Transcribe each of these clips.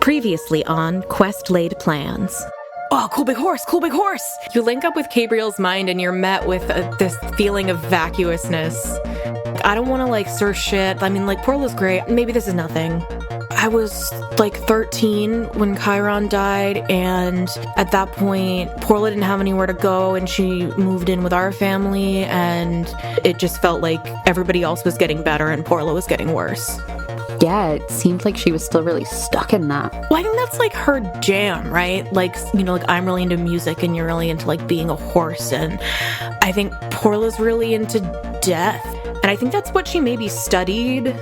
Previously on Quest Laid Plans. Oh, cool big horse, cool big horse! You link up with Gabriel's mind and you're met with this feeling of vacuousness. I don't want to, stir shit. I mean, Porla's great. Maybe this is nothing. I was, 13 when Chiron died, and at that point, Porla didn't have anywhere to go, and she moved in with our family, and it just felt like everybody else was getting better and Porla was getting worse. Yeah, it seemed like she was still really stuck in that. Well, I think that's her jam, right? I'm really into music and you're really into being a horse, and I think Porla's really into death. And I think that's what she maybe studied.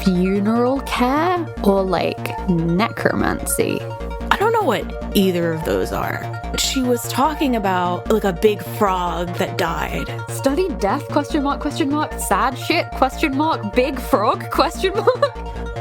Funeral care or necromancy? I don't know what either of those are. She was talking about a big frog that died. Studied death, question mark, sad shit, question mark, big frog, question mark.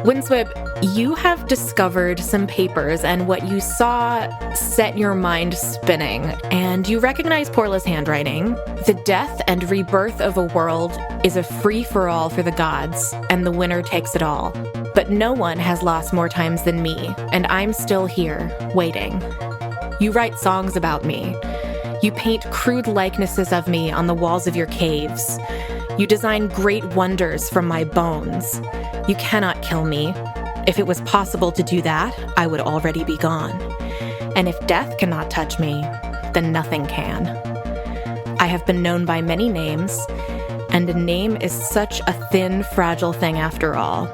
Windsweep, you have discovered some papers, and what you saw set your mind spinning, and you recognize Porla's handwriting. The death and rebirth of a world is a free-for-all for the gods, and the winner takes it all. But no one has lost more times than me, and I'm still here, waiting. You write songs about me. You paint crude likenesses of me on the walls of your caves. You design great wonders from my bones. You cannot kill me. If it was possible to do that, I would already be gone. And if death cannot touch me, then nothing can. I have been known by many names, and a name is such a thin, fragile thing after all.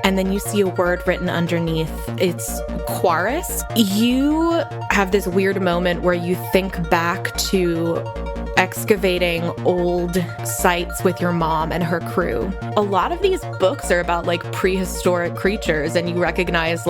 And then you see a word written underneath. It's Quaris. You have this weird moment where you think back to excavating old sites with your mom and her crew. A lot of these books are about prehistoric creatures, and you recognize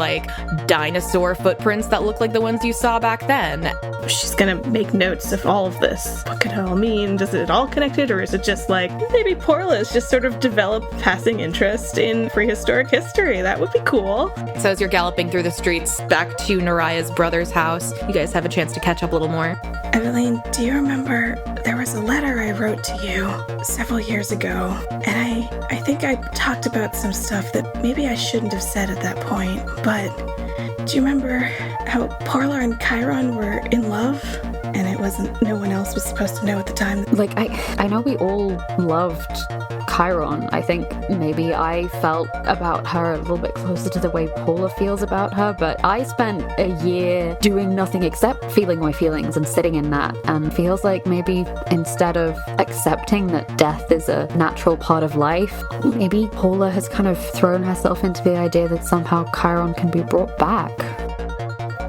dinosaur footprints that look like the ones you saw back then. She's gonna make notes of all of this. What could it all mean? Does it all connected, or is it just maybe Porla's just sort of developed passing interest in prehistoric history? That would be cool. So as you're galloping through the streets back to Naraya's brother's house, you guys have a chance to catch up a little more. Evelyn, do you remember there was a letter I wrote to you several years ago, and I think I talked about some stuff that maybe I shouldn't have said at that point, but do you remember how Porla and Chiron were in love? And no one else was supposed to know at the time. I know we all loved Chiron. I think maybe I felt about her a little bit closer to the way Porla feels about her, but I spent a year doing nothing except feeling my feelings and sitting in that, and feels like maybe instead of accepting that death is a natural part of life, maybe Porla has kind of thrown herself into the idea that somehow Chiron can be brought back.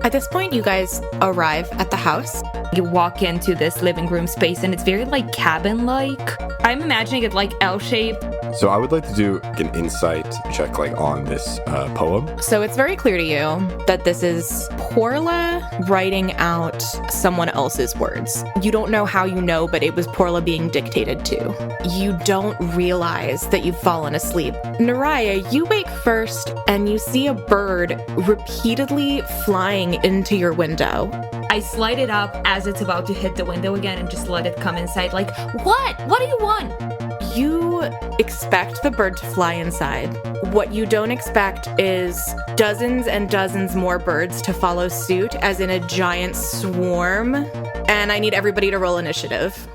At this point, you guys arrive at the house. You walk into this living room space, and it's very cabin-like. I'm imagining it L-shaped. So I would like to do an insight check on this poem. So it's very clear to you that this is Porla writing out someone else's words. You don't know how you know, but it was Porla being dictated to. You don't realize that you've fallen asleep. Naraya, you wake first and you see a bird repeatedly flying into your window. I slide it up as it's about to hit the window again and just let it come inside. What? What do you want? You expect the bird to fly inside. What you don't expect is dozens and dozens more birds to follow suit, as in a giant swarm. And I need everybody to roll initiative.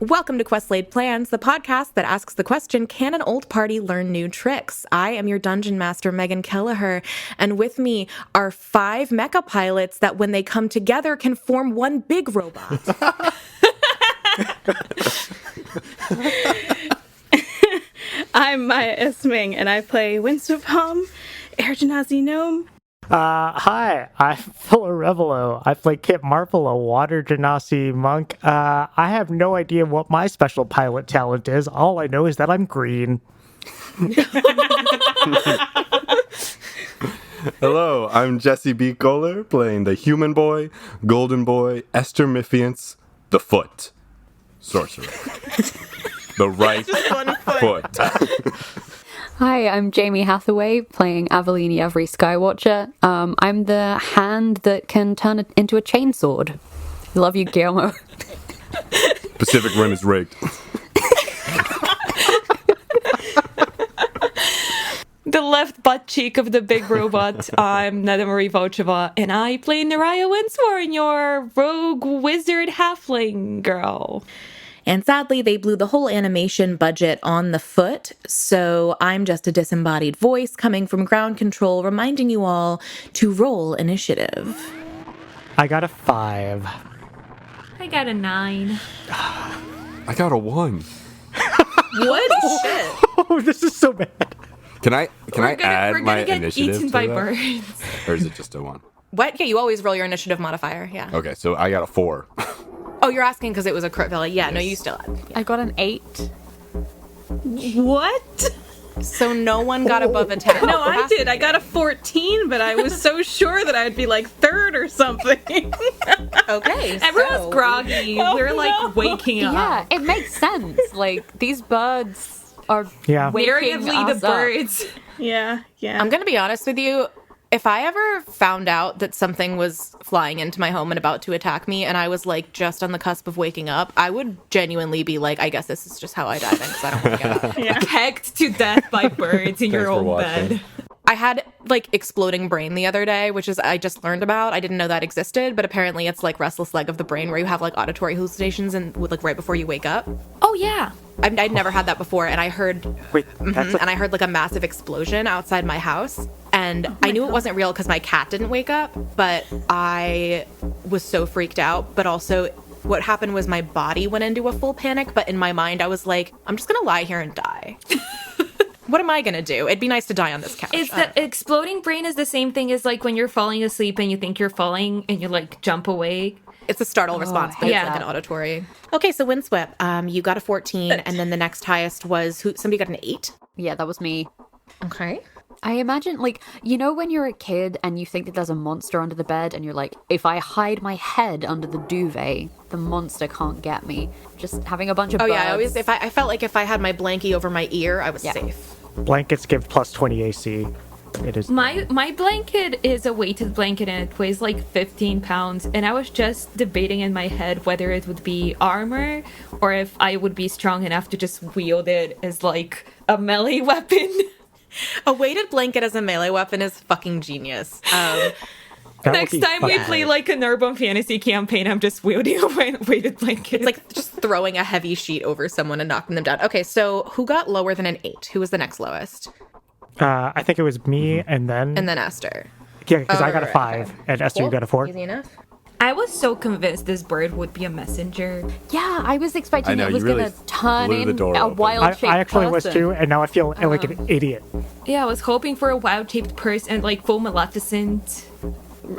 Welcome to Quest Laid Plans, the podcast that asks the question, can an old party learn new tricks? I am your dungeon master, Meghan Kelleher, and with me are 5 mecha pilots that when they come together can form one big robot. I'm Maya S. Ming, and I play Windsweep Home, Air Genasi Gnome. Hi, I'm Arevalo. I play Kit Marple, a water genasi monk. I have no idea what my special pilot talent is. All I know is that I'm green. Hello, I'm Jesse B. Koehler, playing the Human Boy, Golden Boy, Esther Miffiance, the Foot. Sorcerer. The right foot. Hi, I'm Jamie Hathaway, playing Avalini Every Skywatcher. I'm the hand that can turn it into a chainsword. Love you, Guillermo. Pacific Rim is rigged. The left butt cheek of the big robot. I'm Neda Valcheva, and I play Naraya Winsworn, your rogue wizard halfling girl. And sadly, they blew the whole animation budget on the foot, so I'm just a disembodied voice coming from ground control reminding you all to roll initiative. I got a 5. I got a 9. I got a 1. What? Shit. Oh, this is so bad. Can I add we're my gonna get initiative eaten to by that? birds. Or is it just a 1? What? Yeah, you always roll your initiative modifier, yeah. Okay, so I got a 4. Oh, you're asking because it was a crit value. Yeah, no, you still had. I got an 8. What? So no one got above a 10. No, I did. I got a 14, but I was so sure that I'd be like third or something. Okay, Everyone's groggy. We're like waking up. Yeah, it makes sense. Like, these birds are waking Narratively, us the up. birds. Yeah. I'm going to be honest with you. If I ever found out that something was flying into my home and about to attack me, and I was like just on the cusp of waking up, I would genuinely be like, I guess this is just how I died because I don't want to get up. Pecked to death by birds in your Thanks for own watching. bed. I had like exploding brain the other day, which is I just learned about. I didn't know that existed, but apparently it's like restless leg of the brain where you have like auditory hallucinations and like right before you wake up. Oh, yeah. I'd never had that before, and I heard Wait, that's and I heard like a massive explosion outside my house, and I knew it wasn't real because my cat didn't wake up, but I was so freaked out. But also what happened was my body went into a full panic, but in my mind I was like, I'm just gonna lie here and die. What am I gonna do? It'd be nice to die on this couch. Is the exploding brain is the same thing as like when you're falling asleep and you think you're falling and you like jump away? It's a startle response, but yeah. it's like an auditory. Okay, so Windswept, you got a 14, and then the next highest was somebody got an 8. Yeah, that was me. Okay. I imagine, like, you know when you're a kid and you think that there's a monster under the bed and you're like, if I hide my head under the duvet, the monster can't get me. Just having a bunch of birds. Yeah, I felt like if I had my blankie over my ear, I was safe. blankets give plus 20 AC. It is. My blanket is a weighted blanket and it weighs like 15 pounds. And I was just debating in my head whether it would be armor or if I would be strong enough to just wield it as like a melee weapon. A weighted blanket as a melee weapon is fucking genius. That would Next be time we fucking play great. like an urban fantasy campaign, I'm just wielding a weighted blanket. It's like just throwing a heavy sheet over someone and knocking them down. Okay, so who got lower than an 8? Who was the next lowest? I think it was me and then Esther. yeah, because I got a right, 5 okay. and Esther you got a 4. Easy enough. I was so convinced this bird would be a messenger. Yeah, I was expecting I know, it was you really going to turn blew the in door a open. wild-shaped I actually was person. too, and now I feel like an idiot. Yeah, I was hoping for a wild-shaped person, like full Maleficent.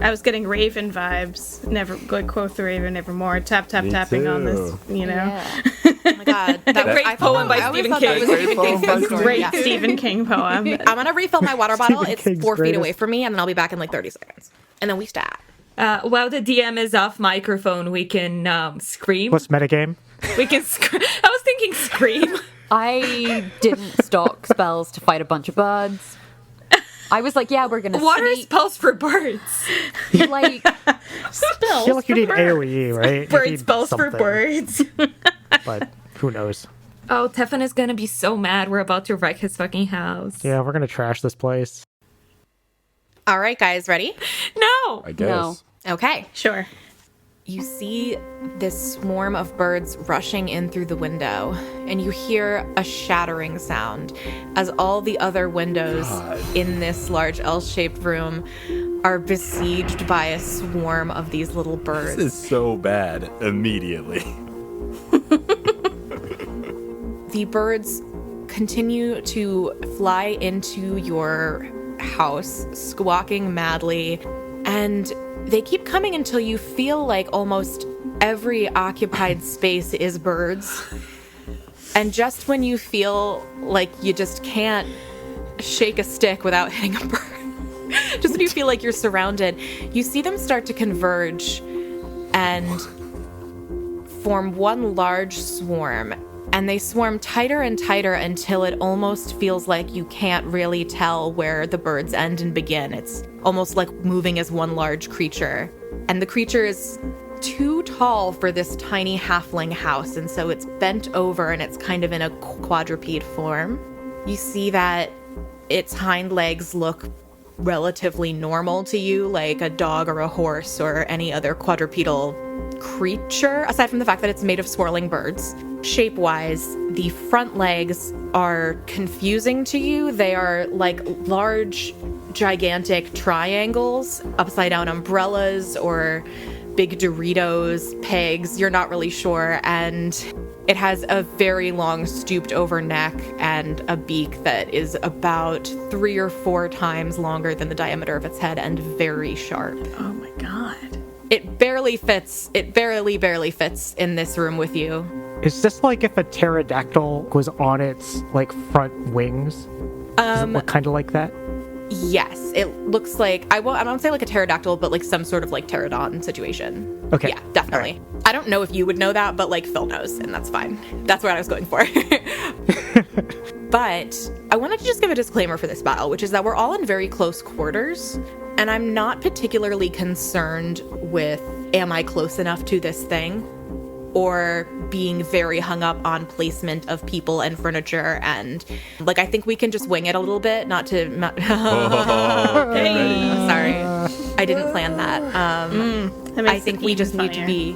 I was getting Raven vibes. Never like quote the Raven evermore. Tap tap Me tapping on this. too. You know, Yeah. Oh my god. That great I poem by I always Stephen thought that King. was a Stephen Great King poem by story. great Yeah. Stephen King poem. I'm gonna refill my water bottle. Stephen It's King's 4 feet greatest. away from me, and then I'll be back in like 30 seconds. And then we stat. While the DM is off microphone, we can scream. What's metagame? We can scream. I was thinking scream. I didn't stock spells to fight a bunch of birds. I was like, yeah, we're going to What are sneak. spells for birds? Like, I feel like you need AoE, right? You Bird need spells for something, birds. But who knows? Oh, Tefan is gonna be so mad. We're about to wreck his fucking house. Yeah, we're gonna trash this place. All right, guys, ready? No. I guess. No. Okay. Sure. You see this swarm of birds rushing in through the window, and you hear a shattering sound as all the other windows in this large L-shaped room are besieged by a swarm of these little birds. This is so bad immediately. The birds continue to fly into your house, squawking madly, and they keep coming until you feel like almost every occupied space is birds. And just when you feel like you just can't shake a stick without hitting a bird, just when you feel like you're surrounded, you see them start to converge and form one large swarm. And they swarm tighter and tighter until it almost feels like you can't really tell where the birds end and begin. It's almost like moving as one large creature. And the creature is too tall for this tiny halfling house, and so it's bent over and it's kind of in a quadruped form. You see that its hind legs look relatively normal to you, like a dog or a horse or any other quadrupedal creature, aside from the fact that it's made of swirling birds. Shape-wise, the front legs are confusing to you. They are like large, gigantic triangles, upside-down umbrellas, or big Doritos pegs, you're not really sure, and it has a very long stooped over neck and a beak that is about 3 or 4 times longer than the diameter of its head and very sharp. Oh my god. It barely fits in this room with you. Is this like if a pterodactyl was on its like front wings? Does it look kind of like that? Yes, it looks like, I won't say like a pterodactyl, but like some sort of like pterodon situation. Okay. Yeah, definitely. Right. I don't know if you would know that, but like Phil knows, and that's fine. That's what I was going for. But I wanted to just give a disclaimer for this battle, which is that we're all in very close quarters, and I'm not particularly concerned with, am I close enough to this thing? Or being very hung up on placement of people and furniture, and like I think we can just wing it a little bit. Sorry, I didn't plan that. I think we just need to be.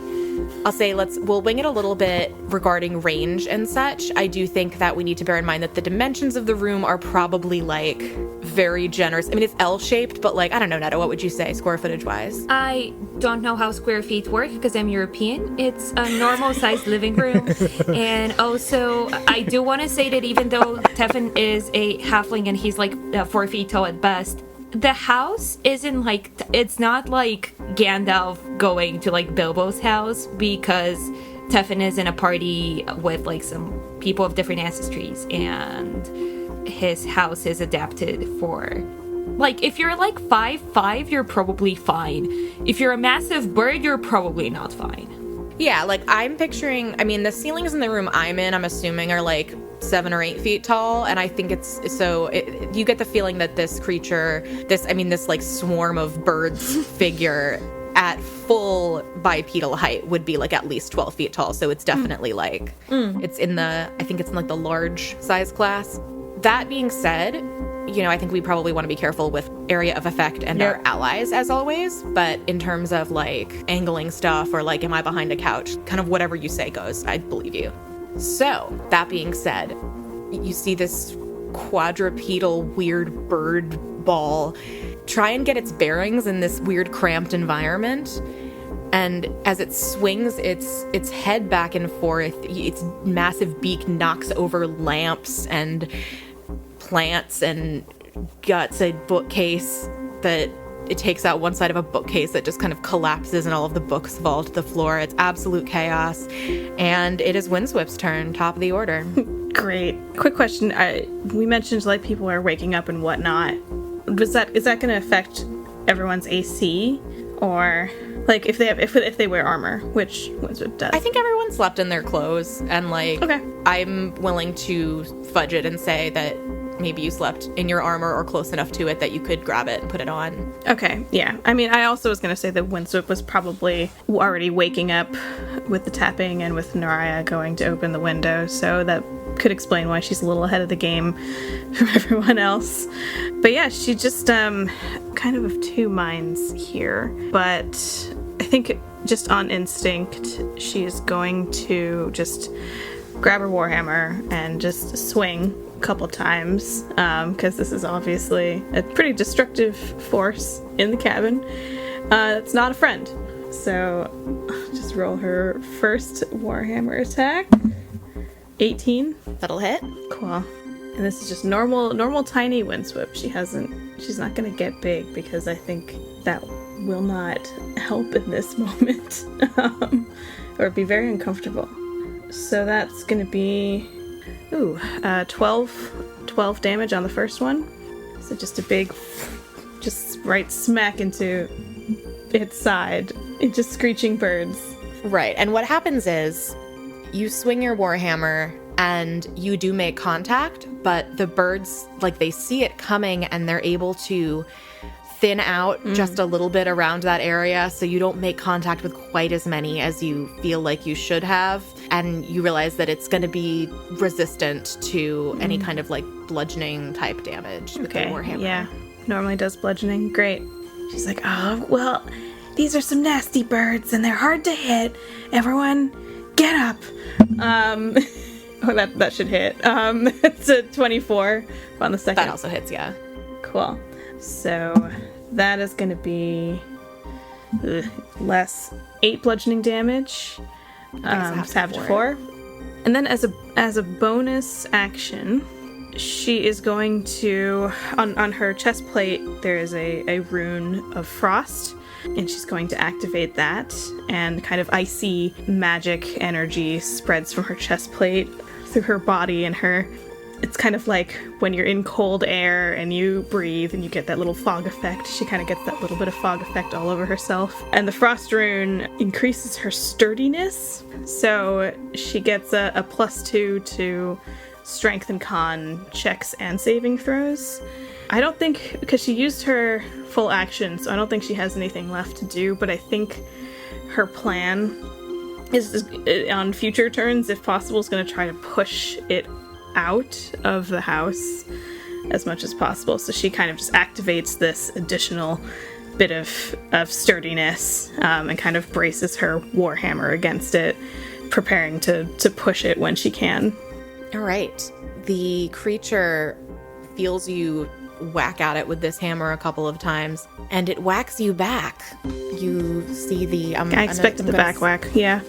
I'll say we'll wing it a little bit regarding range and such. I do think that we need to bear in mind that the dimensions of the room are probably like very generous. I mean, it's L-shaped, but like, I don't know, Neda, what would you say square footage wise? I don't know how square feet work because I'm European. It's a normal sized living room. And also, I do want to say that even though Tefan is a halfling and he's like 4 feet tall at best, the house isn't like, it's not like Gandalf going to like Bilbo's house, because Tefan is in a party with like some people of different ancestries, and his house is adapted for, like, if you're like 5'5", you're probably fine. If you're a massive bird, you're probably not fine. Yeah, like I'm picturing, I mean, the ceilings in the room I'm in, I'm assuming are like 7 or 8 feet tall, and I think you get the feeling that this creature, this like swarm of birds figure at full bipedal height would be like at least 12 feet tall, so it's definitely like, it's in like the large size class. That being said, you know, I think we probably want to be careful with area of effect and our allies as always, but in terms of like angling stuff or like, am I behind a couch, kind of whatever you say goes, I believe you. So, that being said, you see this quadrupedal weird bird ball try and get its bearings in this weird cramped environment. And as it swings its head back and forth, its massive beak knocks over lamps and plants and guts a bookcase that it takes out one side of a bookcase that just kind of collapses and all of the books fall to the floor. It's absolute chaos. And it is Windsweep's turn, top of the order. Great. Quick question. We mentioned like people are waking up and whatnot. Is that going to affect everyone's AC, or like if they wear armor, which Windsweep does? I think everyone slept in their clothes, and like, okay. I'm willing to fudge it and say that maybe you slept in your armor or close enough to it that you could grab it and put it on. Okay, yeah. I mean, I also was going to say that Windsweep was probably already waking up with the tapping and with Naraya going to open the window, so that could explain why she's a little ahead of the game from everyone else. But yeah, she just kind of two minds here. But I think just on instinct, she's going to just grab her warhammer and just swing a couple times, because this is obviously a pretty destructive force in the cabin. It's not a friend. So just roll her first warhammer attack. 18. That'll hit. Cool. And this is just normal tiny Windsweep. She hasn't She's not going to get big because I think that will not help in this moment. Or be very uncomfortable. So that's going to be 12 damage on the first one. So just a big, just right smack into its side. It's just screeching birds. Right. And what happens is you swing your warhammer and you do make contact, but the birds, like, they see it coming and they're able to thin out just a little bit around that area, so you don't make contact with quite as many as you feel like you should have. And you realize that it's going to be resistant to any kind of, like, bludgeoning type damage with the warhammer. Yeah. Normally does bludgeoning. Great. She's like, oh, well, these are some nasty birds and they're hard to hit. Everyone, get up. Oh, that should hit. It's a 24 on the second. That also hits, yeah. Cool. So that is going to be less 8 bludgeoning damage. Half to 4. And then as a bonus action, she is going to, on her chest plate, there is a rune of frost, and she's going to activate that, and kind of icy magic energy spreads from her chest plate through her body, and it's kind of like when you're in cold air and you breathe and you get that little fog effect. She kind of gets that little bit of fog effect all over herself. And the frost rune increases her sturdiness, so she gets a +2 to strength and con checks and saving throws. I don't think, because she used her full action, so I don't think she has anything left to do, but I think her plan is on future turns, if possible, is going to try to push it out of the house as much as possible. So she kind of just activates this additional bit of sturdiness and kind of braces her warhammer against it, preparing to push it when she can. All right. The creature feels you whack at it with this hammer a couple of times, and it whacks you back. You see the... I expected the back whack, yeah.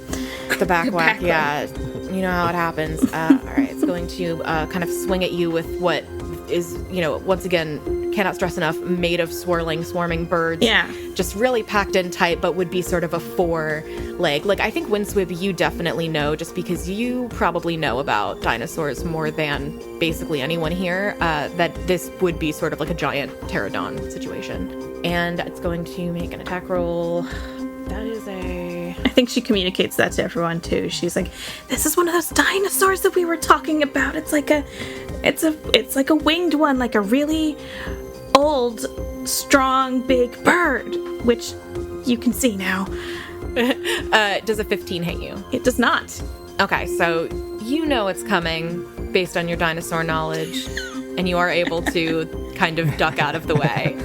The back whack, yeah. You know how it happens. All right, it's going to kind of swing at you with what is, once again, cannot stress enough, made of swarming birds. Yeah. Just really packed in tight, but would be sort of a 4-leg. Like, I think Windsweep, you definitely know, just because you probably know about dinosaurs more than basically anyone here, that this would be sort of like a giant pterodon situation. And it's going to make an attack roll. That is I think she communicates that to everyone too. She's like, "This is one of those dinosaurs that we were talking about. It's like a winged one, like a really old, strong, big bird, which you can see now." Does a 15 hit you? It does not. Okay, so you know it's coming based on your dinosaur knowledge, and you are able to kind of duck out of the way.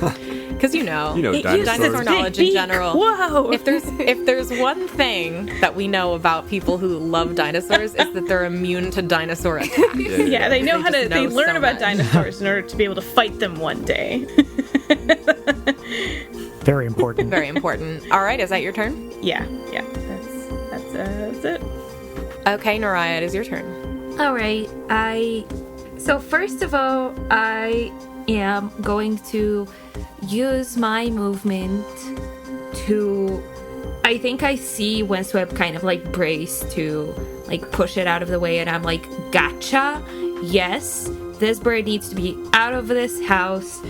Because you know dinosaur knowledge in general. Whoa! If there's one thing that we know about people who love dinosaurs, is that they're immune to dinosaur attacks. Yeah, they know they learn about dinosaurs in order to be able to fight them one day. Very important. Very important. All right, is that your turn? Yeah. That's it. Okay, Naraya, it is your turn. All right. So first of all, I am going to use my movement to... I think I see Windsweep kind of like brace to like push it out of the way, and I'm like, gotcha. Yes, this bird needs to be out of this house.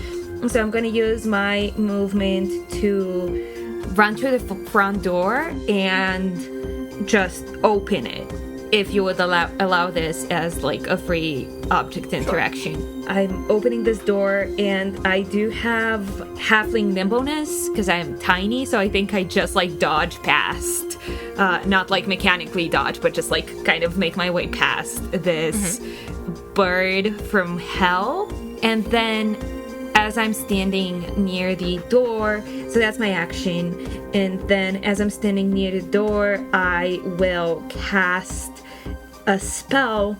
So I'm going to use my movement to run to the front door and just open it, if you would allow this as like a free object interaction. Sure. I'm opening this door, and I do have halfling nimbleness because I'm tiny, so I think I just like dodge past. Not like mechanically dodge, but just like kind of make my way past this bird from hell. And then as I'm standing near the door, so that's my action, and then as I'm standing near the door, I will cast a spell.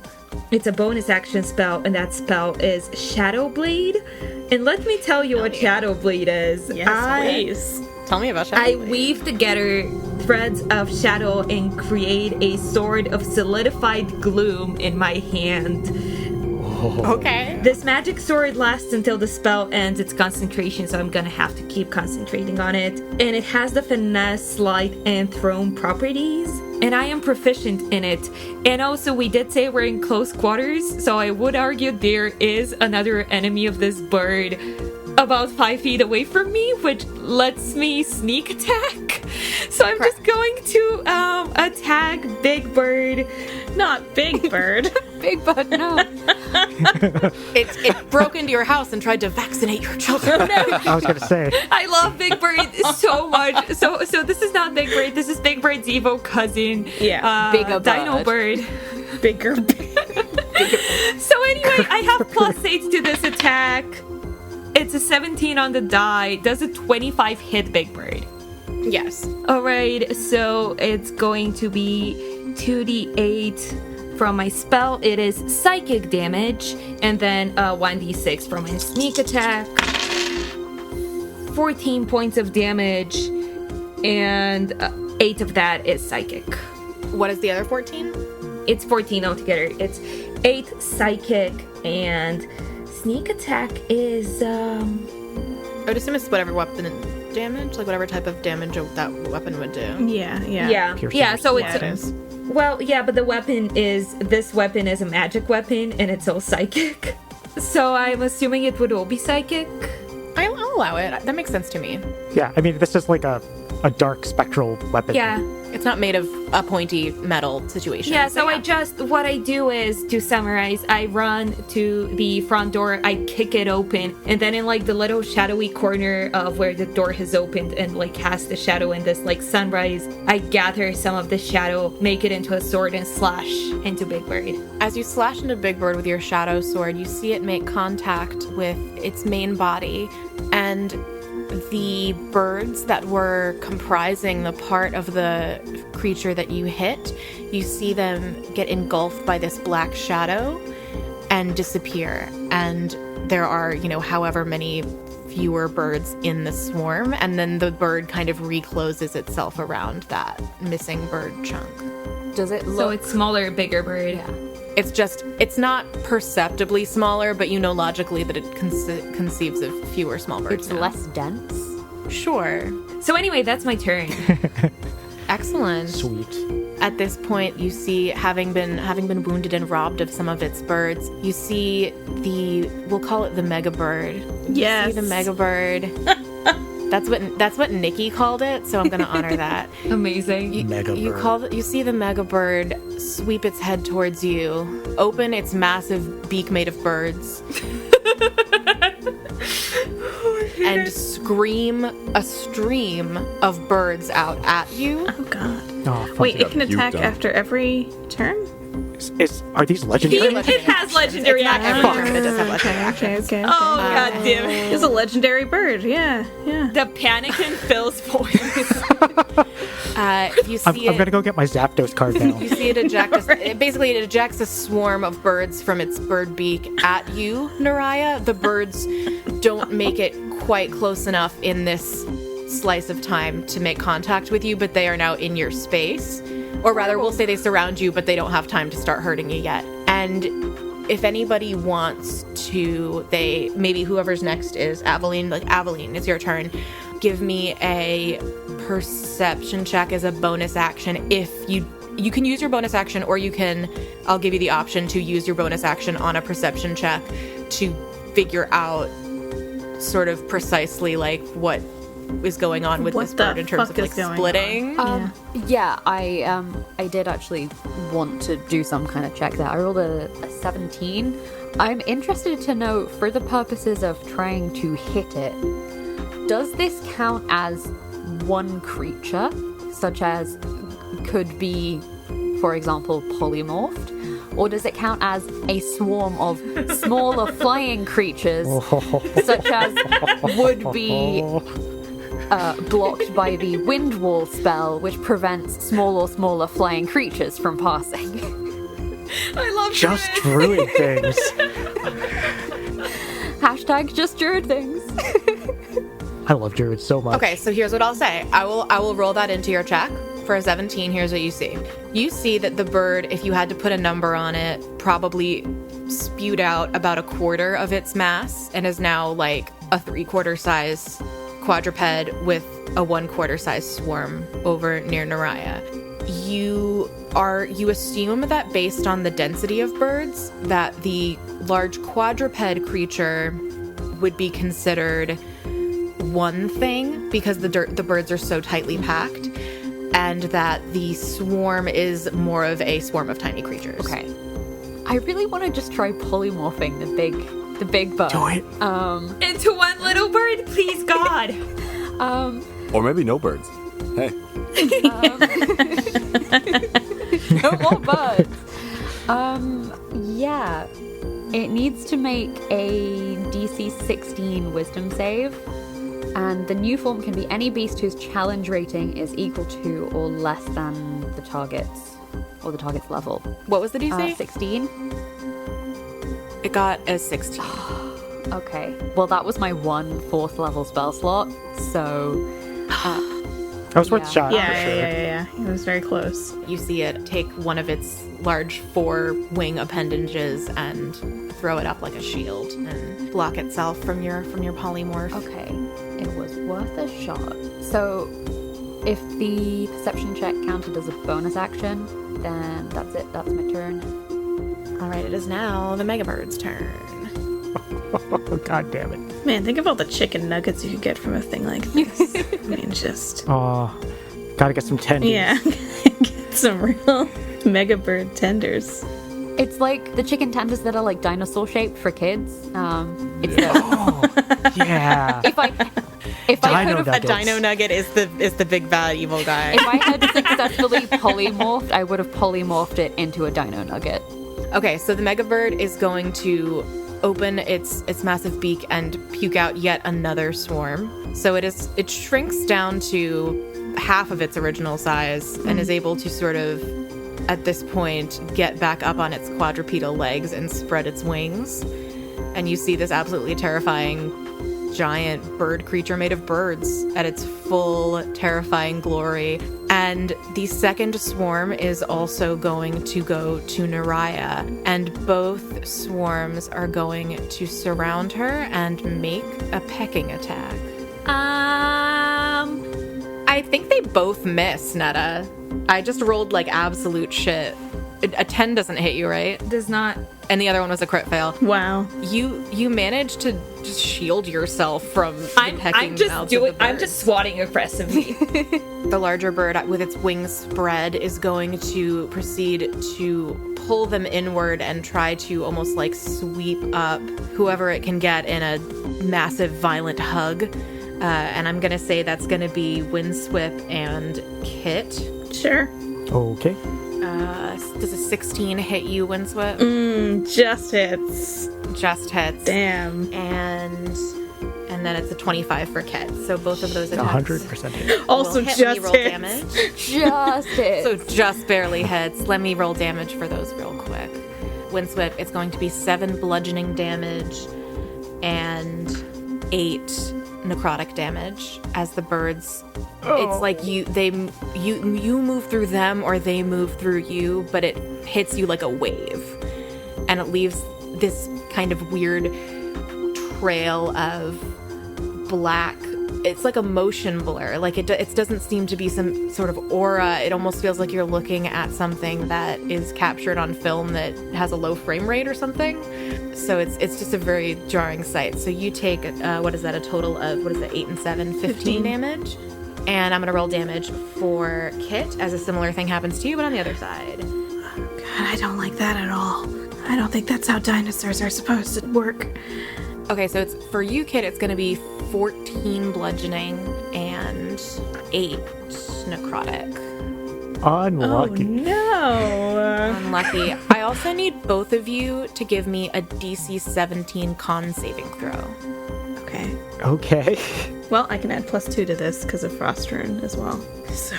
It's a bonus action spell, and that spell is Shadow Blade. And let me tell you what Shadow Blade is. Yes, please. Tell me about Shadow Blade. I weave together threads of shadow and create a sword of solidified gloom in my hand. Okay. This magic sword lasts until the spell ends its concentration, so I'm gonna have to keep concentrating on it. And it has the finesse, sleight, and thrown properties, and I am proficient in it. And also, we did say we're in close quarters, so I would argue there is another enemy of this bird about 5 feet away from me, which lets me sneak attack. So I'm just going to attack Big Bird. Not Big Bird. Big Bird, no. It broke into your house and tried to vaccinate your children. I was gonna say. I love Big Bird so much. So this is not Big Bird. This is Big Bird's evil cousin. Yeah, bigger Dino bird. Bird. Bigger. So anyway, I have +8 to this attack. It's a 17 on the die. Does a 25 hit Big Bird? Yes. All right, so it's going to be 2d8 from my spell. It is psychic damage, and then 1d6 from my sneak attack. 14 points of damage, and 8 of that is psychic. What is the other 14? It's 14 altogether. It's 8 psychic, and sneak attack is I would assume it's whatever weapon damage, like whatever type of damage that weapon would do. yeah. So Yeah, it is. Well, yeah, but the weapon is, this weapon is a magic weapon, and it's all psychic. So I'm assuming it would all be psychic. I'll allow it. That makes sense to me. Yeah, I mean, this is like a dark spectral weapon. Yeah. It's not made of a pointy metal situation. Yeah, so what I do is, to summarize, I run to the front door, I kick it open, and then in like the little shadowy corner of where the door has opened and like cast the shadow in this like sunrise, I gather some of the shadow, make it into a sword, and slash into Big Bird. As you slash into Big Bird with your shadow sword, you see it make contact with its main body, and the birds that were comprising the part of the creature that you hit, you see them get engulfed by this black shadow and disappear. And there are, however many fewer birds in the swarm, and then the bird kind of recloses itself around that missing bird chunk. Does it look... So it's smaller, bigger bird. Yeah. It's not perceptibly smaller, but you know logically that it conceives of fewer small birds. It's now. less dense? Sure. So anyway, that's my turn. Excellent. Sweet. At this point, you see, having been wounded and robbed of some of its birds, you see we'll call it the mega bird. Yes. You see the mega bird. That's what Nicky called it, so I'm gonna honor that. Amazing. You see the mega bird sweep its head towards you, open its massive beak made of birds, and scream a stream of birds out at you. Oh god. Oh, fuck. Wait, it can You've attack done. after every turn? Are these legendary? It has legendary It's not every actions. turn, but it does have legendary actions. Okay. Oh, god damn it. It's a legendary bird. Yeah. The panic in Phil's voice. You see I'm gonna go get my Zapdos card now. You see it eject. It ejects a swarm of birds from its bird beak at you, Naraya. The birds don't make it quite close enough in this slice of time to make contact with you, but they are now in your space. Or rather, we'll say they surround you, but they don't have time to start hurting you yet. And if anybody wants to, maybe whoever's next is Aveline. Like, Aveline, it's your turn. Give me a perception check as a bonus action. If you can use your bonus action, or I'll give you the option to use your bonus action on a perception check to figure out sort of precisely like what is going on with What this bird the in terms fuck of like is going splitting. Yeah, I did actually want to do some kind of check there. I rolled a 17. I'm interested to know, for the purposes of trying to hit it, does this count as one creature, such as could be, for example, polymorphed? Or does it count as a swarm of smaller flying creatures, such as would be blocked by the wind wall spell, which prevents smaller flying creatures from passing? I love Just druid things. Hashtag just druid things. I love druids so much. Okay, so here's what I'll say. I will roll that into your check. For a 17, here's what you see. You see that the bird, if you had to put a number on it, probably spewed out about a quarter of its mass and is now like a 3/4 size quadruped with a 1/4 size swarm over near Naraya. You assume that based on the density of birds, that the large quadruped creature would be considered one thing because the birds are so tightly packed, and that the swarm is more of a swarm of tiny creatures. Okay. I really want to just try polymorphing the big bird. Do it. Into one little bird, please, God. Or maybe no birds. Hey. No more birds. Yeah. It needs to make a DC 16 wisdom save. And the new form can be any beast whose challenge rating is equal to or less than the target's, or the target's level. What was the DC? 16. It got a 16. Okay. Well, that was my 1 4th level spell slot, so... That was worth a shot. Yeah, for sure. yeah. It was very close. You see it take one of its large 4 wing appendages and throw it up like a shield and block itself from your polymorph. Okay. It was worth a shot. So, if the perception check counted as a bonus action, then that's it. That's my turn. All right, it is now the Megabird's turn. Oh, God damn it. Man, think of all the chicken nuggets you could get from a thing like this. I mean, just... Oh, gotta get some tendies. Yeah. Get some real mega bird tenders. It's like the chicken tenders that are like dinosaur shaped for kids. It's Yeah. if I Dino could have nuggets. A dino nugget is the big bad evil guy. if I had successfully polymorphed, I would have polymorphed it into a dino nugget. Okay, so the Megabird is going to open its massive beak and puke out yet another swarm. So it shrinks down to half of its original size and is able to sort of, at this point, get back up on its quadrupedal legs and spread its wings. And you see this absolutely terrifying giant bird creature made of birds at its full terrifying glory. And the second swarm is also going to go to Naraya, and both swarms are going to surround her and make a pecking attack. I think they both miss, Neda. I just rolled like absolute shit. A 10 doesn't hit you, right? Does not. And the other one was a crit fail. Wow. You managed to just shield yourself from the I'm pecking just mouths doing. of the I'm birds. just swatting aggressively. The larger bird, with its wings spread, is going to proceed to pull them inward and try to almost like sweep up whoever it can get in a massive, violent hug. And I'm gonna say that's gonna be Windswip and Kit. Sure. Okay. Does a 16 hit you, Windswip? Just hits. Just hits. Damn. And then it's a 25 for Kit. So both of those attacks 100% hit. Also will hit. just Let me roll hits. damage. Just it. So just barely hits. Let me roll damage for those real quick. Windswip, it's going to be 7 bludgeoning damage and 8 necrotic damage as the birds. It's like you move through them or they move through you, but it hits you like a wave, and it leaves this kind of weird trail of black. It's like a motion blur. Like it doesn't seem to be some sort of aura. It almost feels like you're looking at something that is captured on film that has a low frame rate or something. So it's just a very jarring sight. So you take, what is that, a total of, 8 and 7, 15 damage. And I'm going to roll damage for Kit as a similar thing happens to you, but on the other side. God, I don't like that at all. I don't think that's how dinosaurs are supposed to work. Okay, so it's for you, Kit, it's going to be 14 bludgeoning and 8 necrotic. Unlucky. Oh, no. Unlucky. I also need both of you to give me a DC 17 con saving throw. Okay. Okay. Well, I can add +2 to this because of Frost Rune as well. So,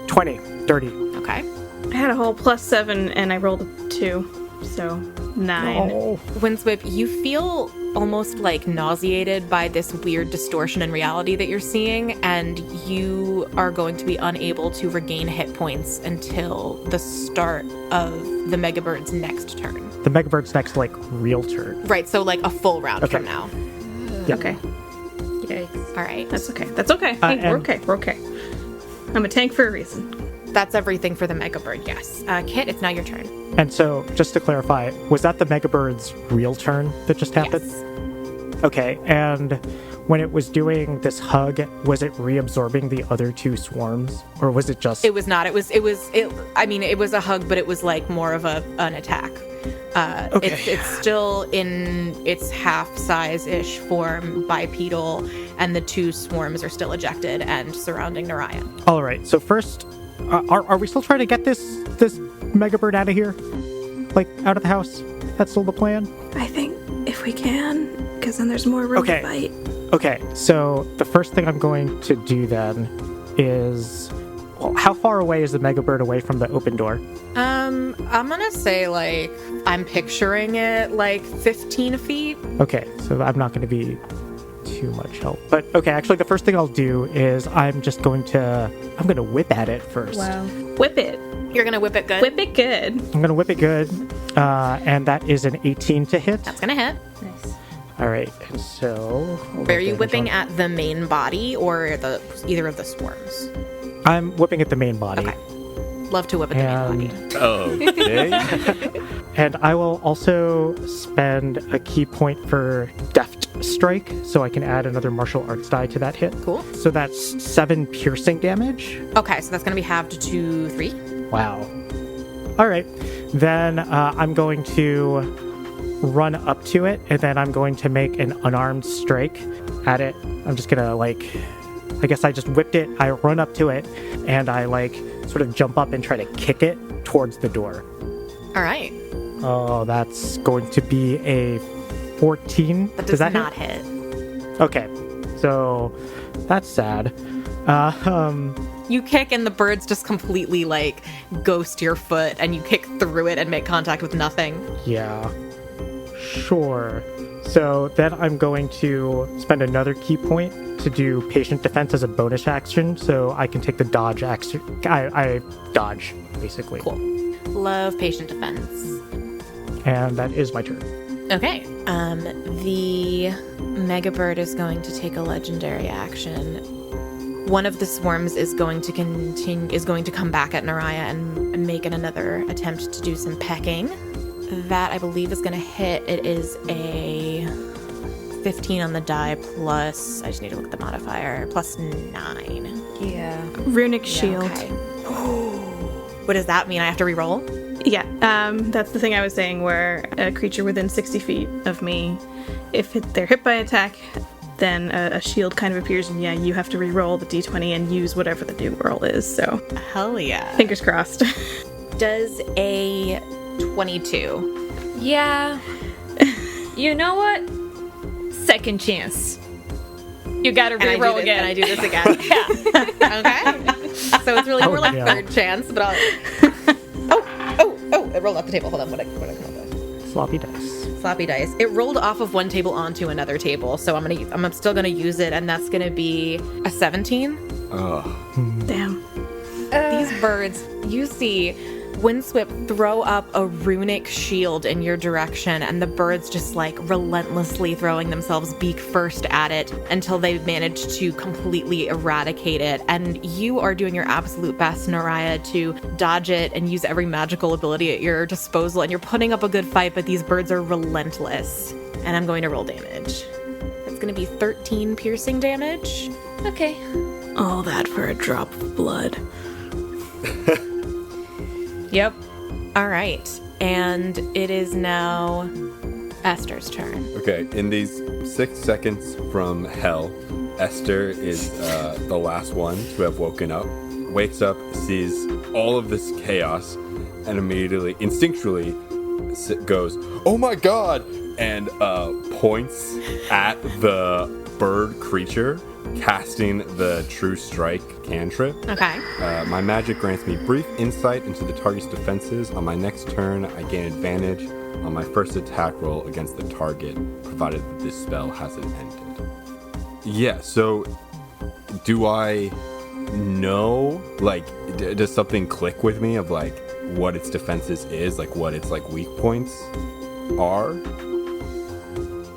20. Dirty. Okay. I had a whole +7 and I rolled a 2. So 9. Oh, Windswip, you feel almost like nauseated by this weird distortion in reality that you're seeing, and you are going to be unable to regain hit points until the start of the Megabird's next turn. the Megabird's next, like, real turn. Right, so like a full round Okay. from now. Yeah. Okay. Yikes. All right. That's okay. That's okay. Hey, we're and- okay. We're okay. I'm a tank for a reason. That's everything for the Megabird, yes. Kit, it's now your turn. And so, just to clarify, was that the Megabird's real turn that just happened? Yes. Okay, and when it was doing this hug, was it reabsorbing the other 2 swarms? Or was it just... It was not. It was I mean, it was a hug, but it was like more of an attack. Okay. It's still in its half-size-ish form, bipedal, and the 2 swarms are still ejected and surrounding Naraya. All right, so first, are we still trying to get this Megabird out of here? Like, out of the house? That's still the plan? I think if we can, because then there's more room Okay. to fight. Okay, so the first thing I'm going to do then is... Well, how far away is the Megabird away from the open door? I'm gonna say, like, I'm picturing it like 15 feet. Okay, so I'm not going to be too much help. But, okay, actually, the first thing I'll do is I'm going to whip at it first. Wow. Whip it. You're gonna whip it good? Whip it good. I'm going to whip it good, and that is an 18 to hit. That's gonna hit. Nice. All right, and so... Are you whipping at the main body or either of the swarms? I'm whipping at the main body. Okay. Love to whip at the main body. Okay. And I will also spend a key point for Deft Strike, so I can add another martial arts die to that hit. Cool. So that's 7 piercing damage. Okay, so that's gonna be halved to 3. Wow. All right. Then I'm going to run up to it, and then I'm going to make an unarmed strike at it. I'm just going to, I guess I just whipped it. I run up to it, and I, sort of jump up and try to kick it towards the door. All right. Oh, that's going to be a 14. That does that not hit? hit. Okay. So that's sad. You kick and the birds just completely ghost your foot, and you kick through it and make contact with nothing. Yeah. Sure. So then I'm going to spend another key point to do patient defense as a bonus action, so I can take the dodge action. I dodge, basically. Cool. Love patient defense. And that is my turn. Okay. The Megabird is going to take a legendary action. One of the swarms is going to come back at Naraya and make another attempt to do some pecking. That, I believe, is going to hit. It is a 15 on the die plus, I just need to look at the modifier, plus 9. Yeah. Runic Yeah, shield. okay. What does that mean? I have to re-roll? Yeah, that's the thing I was saying, where a creature within 60 feet of me, if they're hit by attack, then a shield kind of appears, and yeah, you have to re-roll the d20 and use whatever the new roll is, so Hell yeah. fingers crossed. Does a 22. Yeah. You know what? Second chance. You gotta And I do reroll this, again. and I do this again. Yeah. Okay. So it's really more like yeah. third chance, but I'll... Oh, it rolled off the table. Hold on, what I come up with? Sloppy dice. Sloppy dice. It rolled off of one table onto another table, so I'm still gonna use it, and that's gonna be a 17. Damn. These birds, you see Windswip throw up a runic shield in your direction, and the birds just relentlessly throwing themselves beak first at it until they manage to completely eradicate it. And you are doing your absolute best, Naraya, to dodge it and use every magical ability at your disposal, and you're putting up a good fight, but these birds are relentless. And I'm going to roll damage. It's going to be 13 piercing damage. Okay. All that for a drop of blood. Yep. All right. And it is now Esther's turn. Okay, in these 6 seconds from hell, Esther is the last one to have woken up, wakes up, sees all of this chaos, and immediately, instinctually, goes, "Oh my god!" and points at the bird creature, casting the True Strike cantrip. Okay. My magic grants me brief insight into the target's defenses. On my next turn, I gain advantage on my first attack roll against the target, provided that this spell hasn't ended. Yeah, so do I know, like, does something click with me of, like, what its defenses is, like, what its, like, weak points are?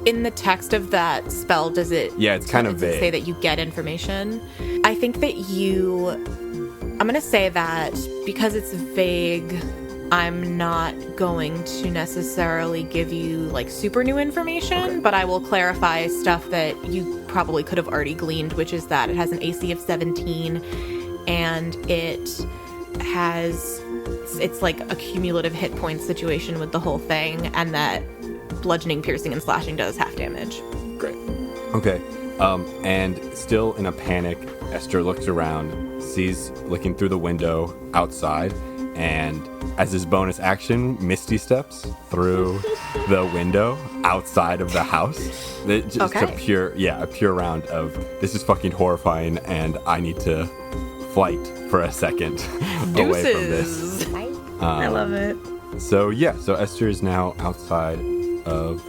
In the text of that spell, does it... Yeah, it's kind of does it vague. say that you get information? I think that I'm going to say that because it's vague, I'm not going to necessarily give you, like, super new information, but I will clarify stuff that you probably could have already gleaned, which is that it has an AC of 17, and it's like a cumulative hit point situation with the whole thing, and that bludgeoning, piercing, and slashing does half damage. Great. Okay. And still in a panic, Esther looks around, sees looking through the window outside, and as his bonus action, Misty steps through the window outside of the house. Just a pure round of, this is fucking horrifying, and I need to flight for a second away from this. I love it. So Esther is now outside of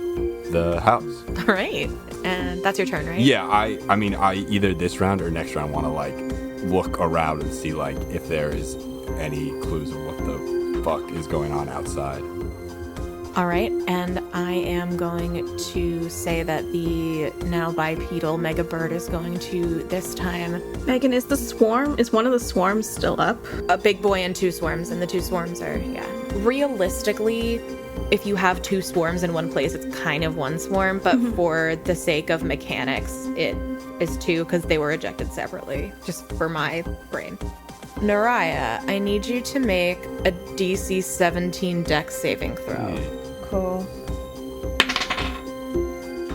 the house. All right. And that's your turn, right? Yeah, I mean, I either this round or next round want to, like, look around and see, like, if there is any clues of what the fuck is going on outside. All right, and I am going to say that the now bipedal mega bird is going to this time. Megan, is one of the swarms still up? A big boy and two swarms, and the two swarms are, realistically, if you have two swarms in one place, it's kind of one swarm, but for the sake of mechanics, it is two because they were ejected separately, just for my brain. Naraya, I need you to make a DC 17 Dex saving throw. Cool.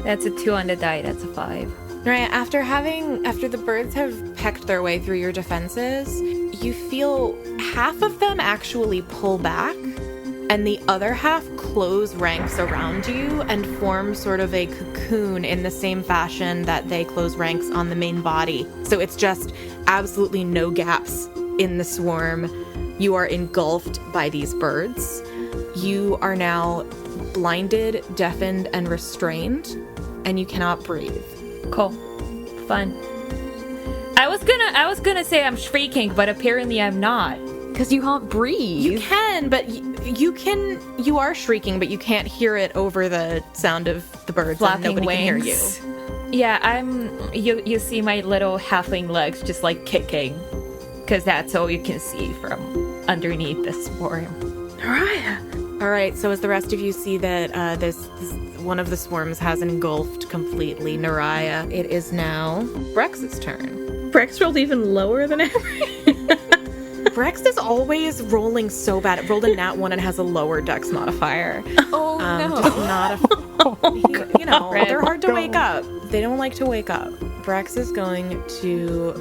That's a 2 on the die. That's a 5. Naraya, after the birds have pecked their way through your defenses, you feel half of them actually pull back, and the other half close ranks around you and form sort of a cocoon in the same fashion that they close ranks on the main body. So it's just absolutely no gaps in the swarm. You are engulfed by these birds. You are now blinded, deafened, and restrained, and you cannot breathe. Cool. Fun. I was gonna say I'm shrieking, but apparently I'm not. Because you can't breathe. You can, but you are shrieking, but you can't hear it over the sound of the birds. Flapping and nobody wings. can hear you. Yeah, you see my little halfling legs just like kicking, because that's all you can see from underneath the swarm. Naraya. All right, so as the rest of you see that this one of the swarms has engulfed completely Naraya, it is now Brex's turn. Brex rolled even lower than ever. Brex is always rolling so bad. It rolled a nat 1 and has a lower dex modifier. Oh, no. Just not they're hard to wake up. They don't like to wake up. Brex is going to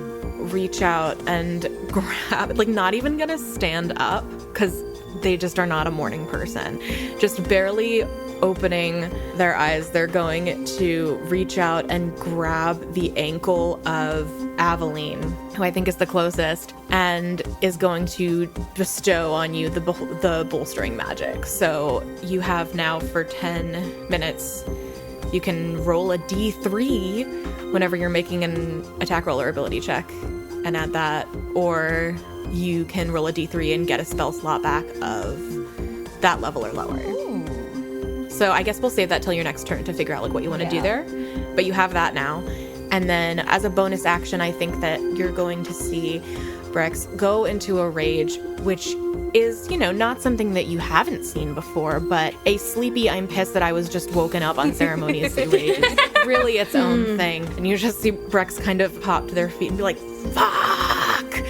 reach out and grab, like, not even gonna stand up, because they just are not a morning person. Just barely opening their eyes, they're going to reach out and grab the ankle of Aveline, who I think is the closest, and is going to bestow on you the bolstering magic. So you have now for 10 minutes, you can roll a D3 whenever you're making an attack roll or ability check and add that, or you can roll a D3 and get a spell slot back of that level or lower. So I guess we'll save that till your next turn to figure out, like, what you want to do there. But you have that now. And then as a bonus action, I think that you're going to see Brex go into a rage, which is, not something that you haven't seen before, but a sleepy, I'm pissed that I was just woken up unceremoniously rage is really its own thing. And you just see Brex kind of pop to their feet and be like, fuck!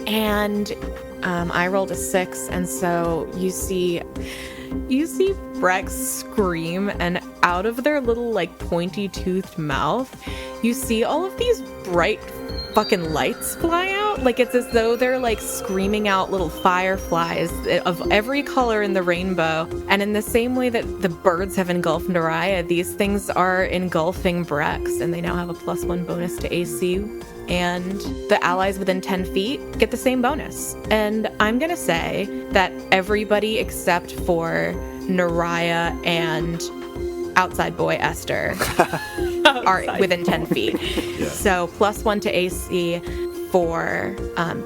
And I rolled a 6, and so you see Brex scream, and out of their little, like, pointy-toothed mouth, you see all of these bright fucking lights fly out. out. Like, it's as though they're like screaming out little fireflies of every color in the rainbow. And in the same way that the birds have engulfed Neriah, these things are engulfing Brex, and they now have a +1 bonus to AC. And the allies within 10 feet get the same bonus. And I'm gonna say that everybody except for Neriah and outside boy Esther are within 10 feet. Yeah. So +1 to AC for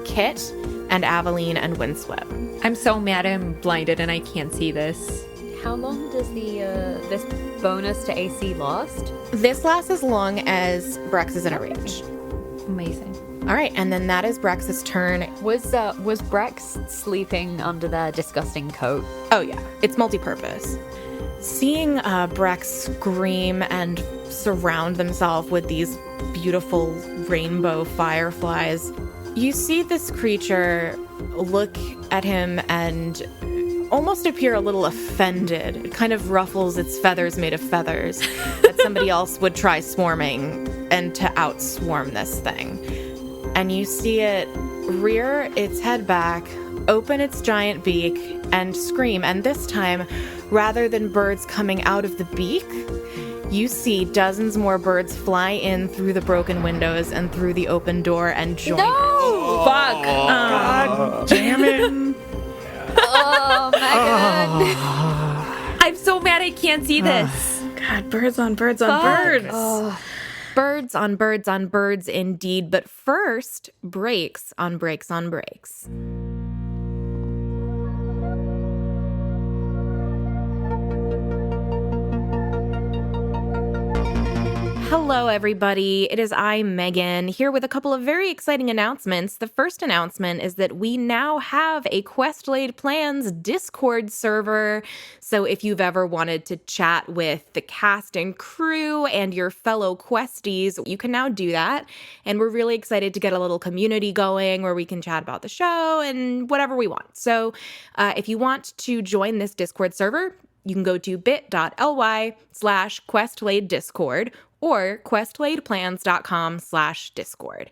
Kit and Aveline and Windswept. I'm so mad I'm blinded and I can't see this. How long does this bonus to AC last? This lasts as long as Brex is in a rage. Amazing. All right, and then that is Brex's turn. Was Brex sleeping under their disgusting coat? Oh yeah, it's multi-purpose. Seeing Brex scream and surround themselves with these beautiful rainbow fireflies, you see this creature look at him and almost appear a little offended. It kind of ruffles its feathers made of feathers that somebody else would try swarming and to outswarm this thing. And you see it rear its head back, open its giant beak, and scream. And this time, rather than birds coming out of the beak, you see dozens more birds fly in through the broken windows and through the open door and join it. Fuck! God damn it. Oh my god. I'm so mad I can't see this. God, birds on birds on birds. Birds on birds on birds indeed. But first, breaks on breaks on breaks. Hello, everybody. It is I, Megan, here with a couple of very exciting announcements. The first announcement is that we now have a Quest Laid Plans Discord server. So if you've ever wanted to chat with the cast and crew and your fellow questies, you can now do that. And we're really excited to get a little community going where we can chat about the show and whatever we want. So if you want to join this Discord server, you can go to bit.ly/questlaid-discord or questlaidplans.com/discord.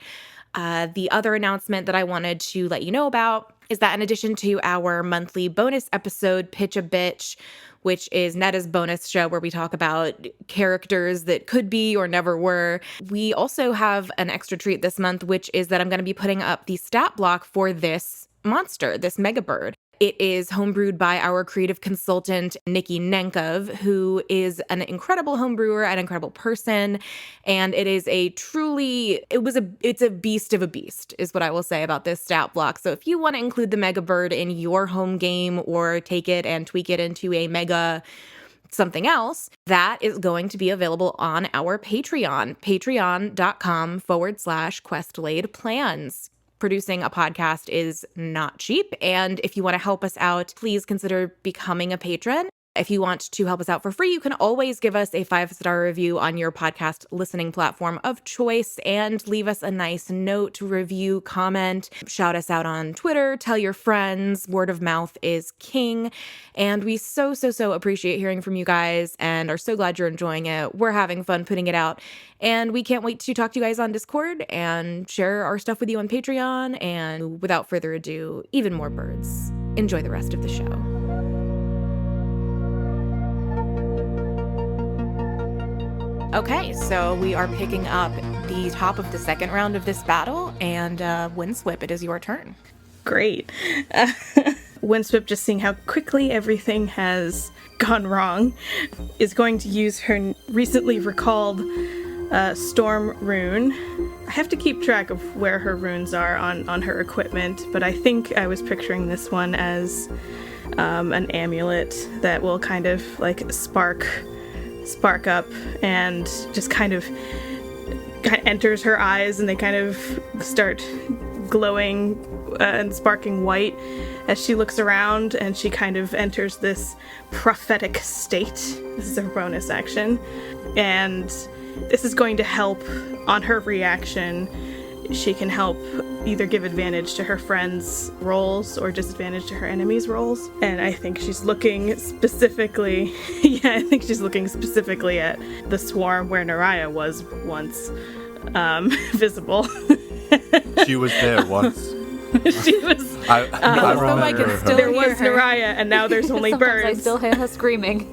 The other announcement that I wanted to let you know about is that in addition to our monthly bonus episode, Pitch a Bitch, which is Neda's bonus show where we talk about characters that could be or never were, we also have an extra treat this month, which is that I'm going to be putting up the stat block for this monster, this mega bird. It is homebrewed by our creative consultant, Nicky Nenkov, who is an incredible homebrewer, an incredible person. And it is it's a beast of a beast, is what I will say about this stat block. So if you want to include the mega bird in your home game or take it and tweak it into a mega something else, that is going to be available on our Patreon, patreon.com/questlaidplans. Producing a podcast is not cheap, and if you want to help us out, please consider becoming a patron. If you want to help us out for free, you can always give us a 5-star review on your podcast listening platform of choice and leave us a nice note, review, comment, shout us out on Twitter, tell your friends. Word of mouth is king. And we so appreciate hearing from you guys and are so glad you're enjoying it. We're having fun putting it out. And we can't wait to talk to you guys on Discord and share our stuff with you on Patreon. And without further ado, even more birds. Enjoy the rest of the show. Okay, so we are picking up the top of the second round of this battle, and Windswept, it is your turn. Great. Windswept, just seeing how quickly everything has gone wrong, is going to use her recently recalled Storm rune. I have to keep track of where her runes are on her equipment, but I think I was picturing this one as an amulet that will kind of like spark up and just kind of enters her eyes, and they kind of start glowing and sparking white as she looks around, and she kind of enters this prophetic state. This is her bonus action, and this is going to help on her reaction. She can help either give advantage to her friends' rolls or disadvantage to her enemies' rolls. And I think she's looking specifically, at the swarm where Neriah was once visible. She was there once. She was. I so remember I can her. still There hear was her. Naraya, and now there's only Sometimes I birds. still hear her screaming.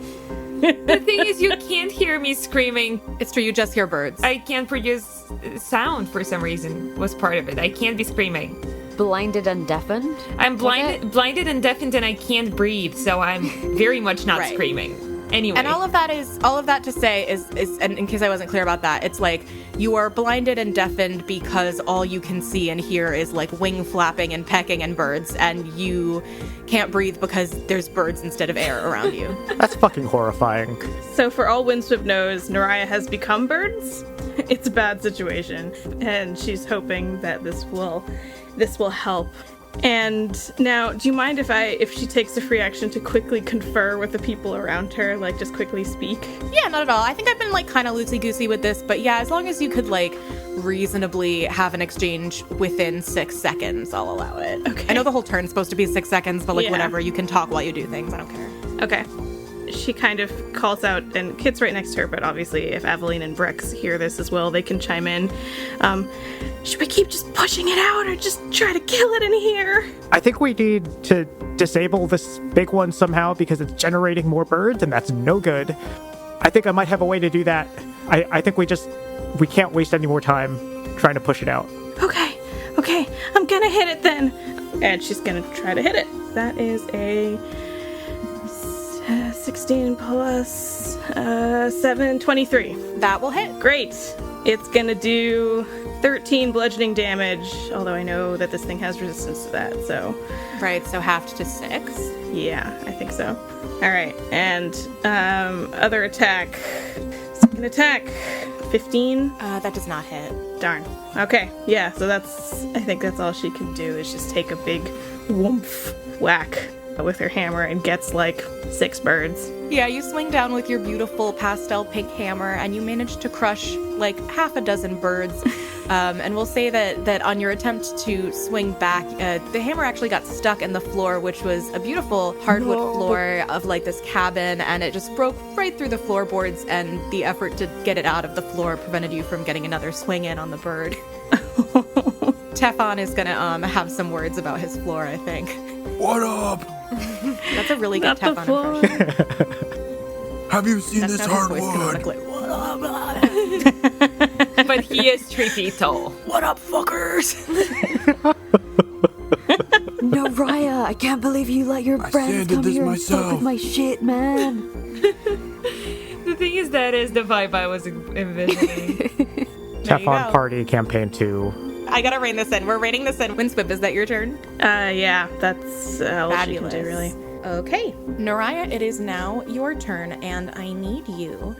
The thing is, you can't hear me screaming. It's true, you just hear birds. I can't produce sound for some reason. Was part of it. I can't be screaming. Blinded and deafened? I'm blinded and deafened, and I can't breathe. So I'm very much not Right. screaming. Anyway, And all of that to say is, and in case I wasn't clear about that, it's like you are blinded and deafened because all you can see and hear is like wing flapping and pecking and birds, and you can't breathe because there's birds instead of air around you. That's fucking horrifying. So for all Windsweep knows, Naraya has become birds. It's a bad situation, and she's hoping that this will help. And now, do you mind if she takes a free action to quickly confer with the people around her, like just quickly speak? Yeah, not at all. I think I've been like kind of loosey-goosey with this, but yeah, as long as you could like reasonably have an exchange within 6 seconds, I'll allow it. Okay. I know the whole turn's supposed to be 6 seconds, but like Yeah. whatever, you can talk while you do things. I don't care. Okay. She kind of calls out, and Kit's right next to her, but obviously if Aveline and Brex hear this as well, they can chime in. Should we keep just pushing it out or just try to kill it in here? I think we need to disable this big one somehow because it's generating more birds, and that's no good. I think I might have a way to do that. I think we can't waste any more time trying to push it out. Okay, I'm gonna hit it then. And she's gonna try to hit it. That is a 16 plus 7, 23. That will hit. Great. It's gonna do 13 bludgeoning damage, although I know that this thing has resistance to that, so Right, so halved to 6. yeah, I think so. Alright, and other attack. Second attack. 15. That does not hit. Darn. Okay, yeah, so I think that's all she can do is just take a big whoomph whack with her hammer and gets like 6 birds. Yeah, you swing down with your beautiful pastel pink hammer and you manage to crush like half a dozen birds. And we'll say that on your attempt to swing back, the hammer actually got stuck in the floor, which was a beautiful hardwood floor of like this cabin, and it just broke right through the floorboards, and the effort to get it out of the floor prevented you from getting another swing in on the bird. Teflon is gonna have some words about his floor, I think. What up? That's a really good Not the Teflon floor. impression. Have you seen That's this not his voice hardwood? canonically. but he is 3 feet tall. What up, fuckers? No, Raya, I can't believe you let your friends sanded come this here and fuck myself. with my shit, man. The thing is, that is the vibe I was envisioning. Teflon go. Party Campaign 2. I gotta rein this in. We're reining this in. Windsweep, is that your turn? Yeah, that's all she can do, really. Okay. Naraya, it is now your turn, and I need you,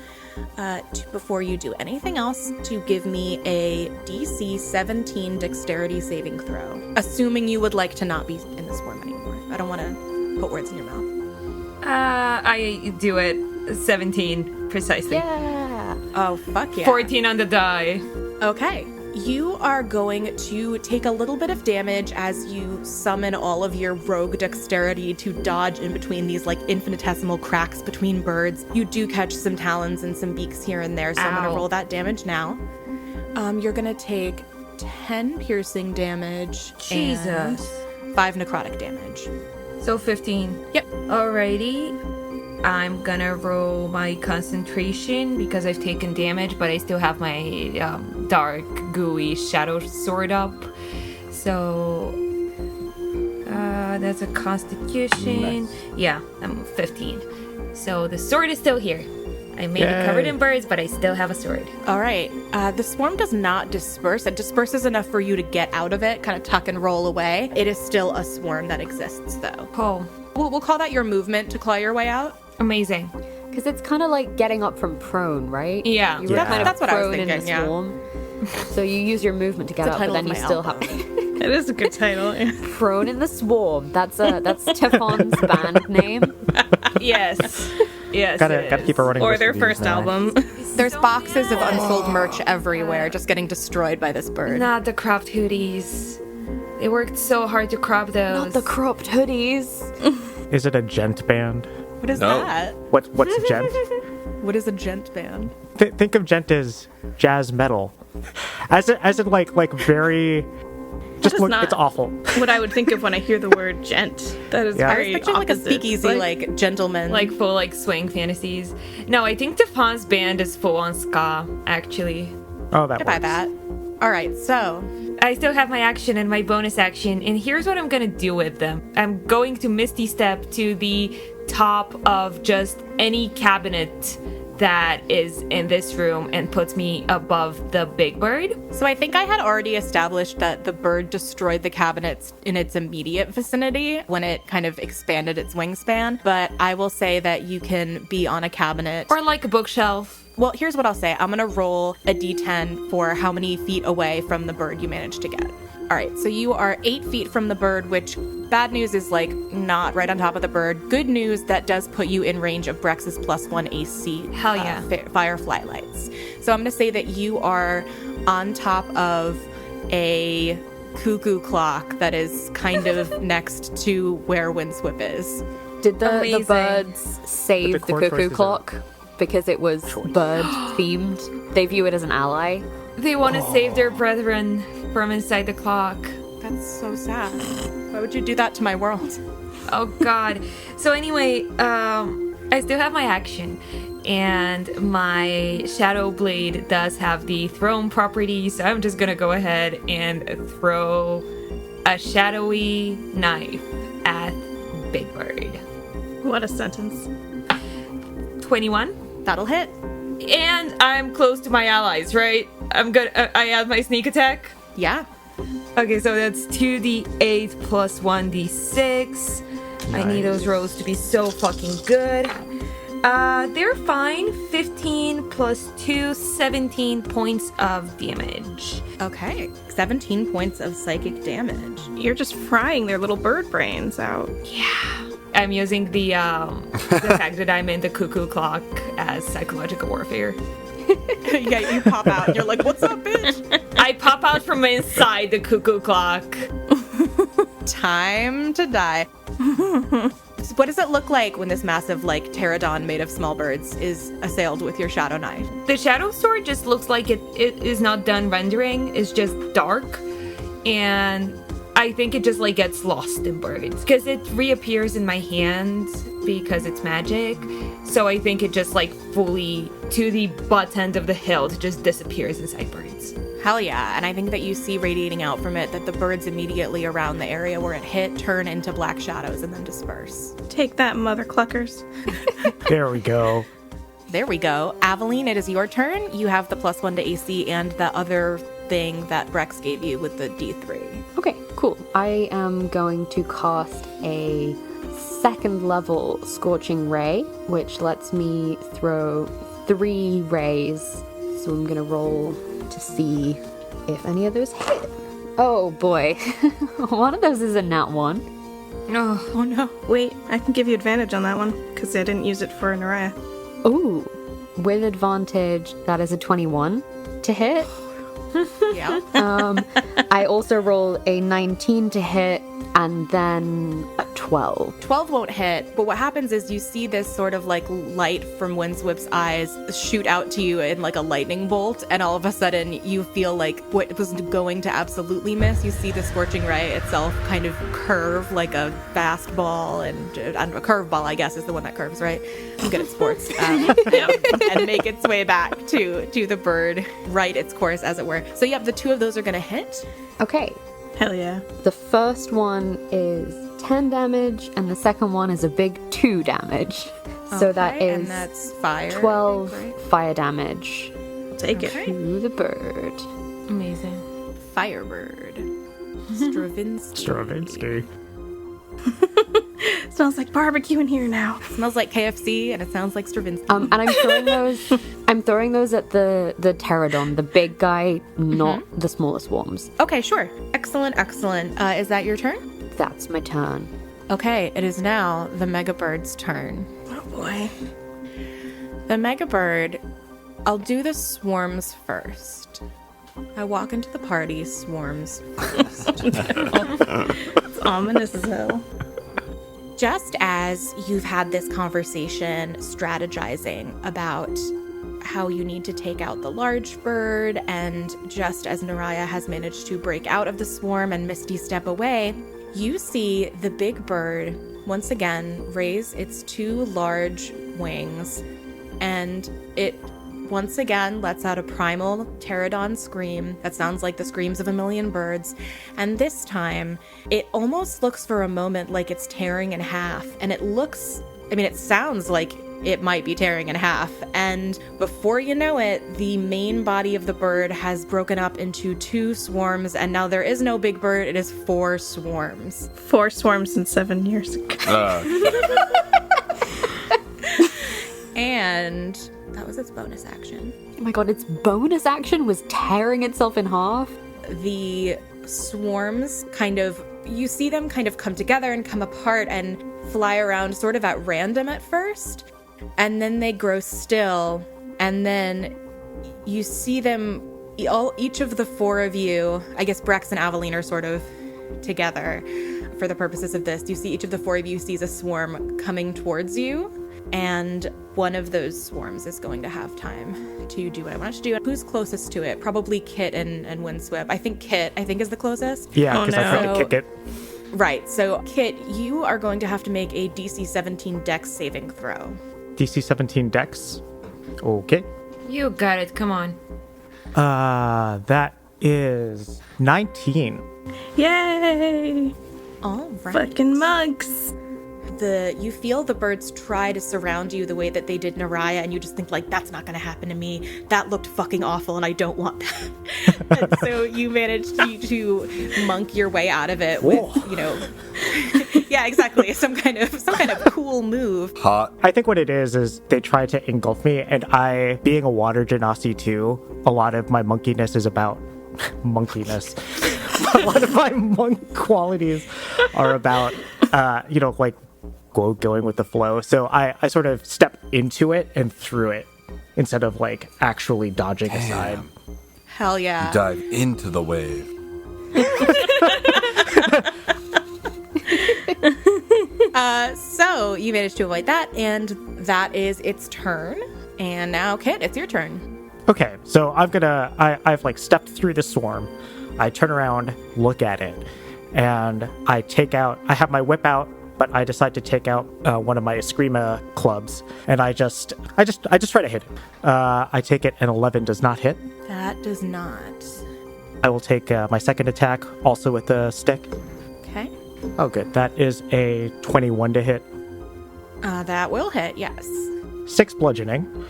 before you do anything else, to give me a DC 17 dexterity saving throw. Assuming you would like to not be in the swarm anymore. I don't want to put words in your mouth. I do it 17 precisely. Yeah. Oh, fuck yeah. 14 on the die. Okay. You are going to take a little bit of damage as you summon all of your rogue dexterity to dodge in between these like infinitesimal cracks between birds. You do catch some talons and some beaks here and there, so I'm going Ow. to roll that damage now. You're going to take 10 piercing damage Jesus. and 5 necrotic damage. So 15. Yep. Alrighty. I'm gonna roll my concentration because I've taken damage, but I still have my dark, gooey shadow sword up. So that's a constitution. Nice. Yeah, I'm 15. So the sword is still here. I may be covered Yay. in birds, but I still have a sword. All right. The swarm does not disperse. It disperses enough for you to get out of it, kind of tuck and roll away. It is still a swarm that exists, though. Oh, We'll call that your movement to claw your way out. amazing. Because it's kind of like getting up from prone, right? Yeah. You were Yeah. kind of That's what I was prone in the thinking, yeah. swarm. So you use your movement to get the up, but title then of you my still album. have That is a good title. Yeah. prone in the swarm. That's Tefon's band name. Yes. Yes. Gotta it is. keep a running Or list their of these first now. album. There's boxes of unsold merch everywhere, just getting destroyed by this bird. Not the cropped hoodies. They worked so hard to crop those. Not the cropped hoodies. Is it a gent band? What is No. that? What's gent? What is a gent band? Think of gent as jazz metal, as in like very Just is look, not- it's awful. What I would think of when I hear the word gent. That is Yeah. I was very picturing like a opposite. speakeasy, like gentleman. Like full like swing fantasies. No, I think Stefan's band is full on ska, actually. Oh, that to buy works. that. All right, so I still have my action and my bonus action, and here's what I'm gonna do with them. I'm going to Misty Step to the top of just any cabinet that is in this room and puts me above the big bird. So I think I had already established that the bird destroyed the cabinets in its immediate vicinity when it kind of expanded its wingspan. But I will say that you can be on a cabinet. Or like a bookshelf. Well, here's what I'll say. I'm going to roll a d10 for how many feet away from the bird you managed to get. All right, so you are 8 feet from the bird, which bad news is like not right on top of the bird. Good news, that does put you in range of Brex's +1 AC. Hell yeah. Firefly lights. So I'm going to say that you are on top of a cuckoo clock that is kind of next to where Windswip is. Did the Amazing. birds save The the core choices cuckoo are- clock because it was bird themed? They view it as an ally. They want to save their brethren from inside the clock. That's so sad. Why would you do that to my world? Oh god. So anyway, I still have my action. And my Shadow Blade does have the thrown property, so I'm just gonna go ahead and throw a shadowy knife at Big Bird. What a sentence. 21. That'll hit. And I'm close to my allies, right? I add my sneak attack. Yeah. Okay, so that's 2d8 plus 1d6. I need those rolls to be so fucking good. They're fine. 15 plus 2, 17 points of damage. Okay. 17 points of psychic damage. You're just frying their little bird brains out. I'm using the fact that I'm in the cuckoo clock as psychological warfare. Yeah, you pop out and you're like, what's up, bitch? I pop out from inside the cuckoo clock. Time to die. What does it look like when this massive, like, pterodon made of small birds is assailed with your shadow knife? The shadow sword just looks like it is not done rendering. It's just dark. And I think it just like gets lost in birds because it reappears in my hand because it's magic. So I think it just like fully to the butt end of the hilt just disappears inside birds. Hell yeah. And I think that you see radiating out from it that the birds immediately around the area where it hit turn into black shadows and then disperse. Take that, mother cluckers. There we go. There we go. Aveline, it is your turn. You have the +1 to AC and the other thing that Brex gave you with the D3. Okay, cool. I am going to cast a 2nd level Scorching Ray, which lets me throw 3 rays. So I'm going to roll to see if any of those hit. Oh boy. One of those is a nat 1. Oh no. Wait, I can give you advantage on that one because I didn't use it for Naraya. Ooh, with advantage, that is a 21 to hit. Yeah. I also roll a 19 to hit and then a 12. 12 won't hit, but what happens is you see this sort of like light from Windswip's eyes shoot out to you in like a lightning bolt, and all of a sudden you feel like what was going to absolutely miss, you see the Scorching Ray itself kind of curve like a fastball, and a curveball, I guess, is the one that curves, right? I'm good at sports. And make its way back to the bird, right its course, as it were. So yep, the 2 of those are gonna hit. Okay, Hell yeah. the first one is 10 damage and the second one is a big 2 damage. So that Okay, is and that's fire. 12 right? fire damage Take it. to the bird. Amazing. Firebird. Stravinsky. Stravinsky. Smells like barbecue in here now. Smells like KFC and it sounds like Stravinsky. And I'm throwing those I'm throwing those at the pterodon, the big guy, not the smaller swarms. Okay, sure. Excellent, excellent. Is that your turn? That's my turn. Okay, it is now the Megabird's turn. Oh boy. The Megabird, I'll do the swarms first. I walk into the party, swarms first. It's ominous as hell. Just as you've had this conversation strategizing about how you need to take out the large bird, and just as Naraya has managed to break out of the swarm and Misty step away, you see the big bird once again raise its 2 large wings, and it once again lets out a primal pterodon scream that sounds like the screams of a million birds, and this time it almost looks for a moment like it's tearing in half, and it sounds like it might be tearing in half, and before you know it, the main body of the bird has broken up into 2 swarms, and now there is no big bird, it is 4 swarms. 4 swarms in 7 years ago. And that was its bonus action. Oh my god, its bonus action was tearing itself in half. The swarms you see them kind of come together and come apart and fly around sort of at random at first, and then they grow still, and then you see them, each of the 4 of you, I guess Brex and Aveline are sort of together for the purposes of this. You see each of the 4 of you sees a swarm coming towards you, and one of those swarms is going to have time to do what I want it to do. Who's closest to it? Probably Kit and Windswip. I think Kit is the closest. Yeah, because I tried to kick it. Right, so Kit, you are going to have to make a DC 17 Dex saving throw. DC 17 Dex. Okay. You got it, come on. That is 19. Yay! All right. Fucking mugs. You feel the birds try to surround you the way that they did Naraya, and you just think, like, that's not going to happen to me. That looked fucking awful, and I don't want that. And so you managed to monk your way out of it with, yeah, exactly, some kind of cool move. Hot. I think what it is they try to engulf me, and I, being a water genasi too, a lot of my monkiness is about monkiness. A lot of my monk qualities are about, like, going with the flow. So I sort of step into it and through it instead of like actually dodging aside. Hell yeah. You dive into the wave. So you managed to avoid that, and that is its turn. And now, Kit, it's your turn. Okay, so I've like stepped through the swarm. I turn around, look at it, and I have my whip out, but I decide to take out one of my Eskrima clubs, and I just try to hit it. I take it, and 11 does not hit. That does not. I will take my second attack, also with the stick. Okay. Oh, good. That is a 21 to hit. That will hit, yes. 6 bludgeoning.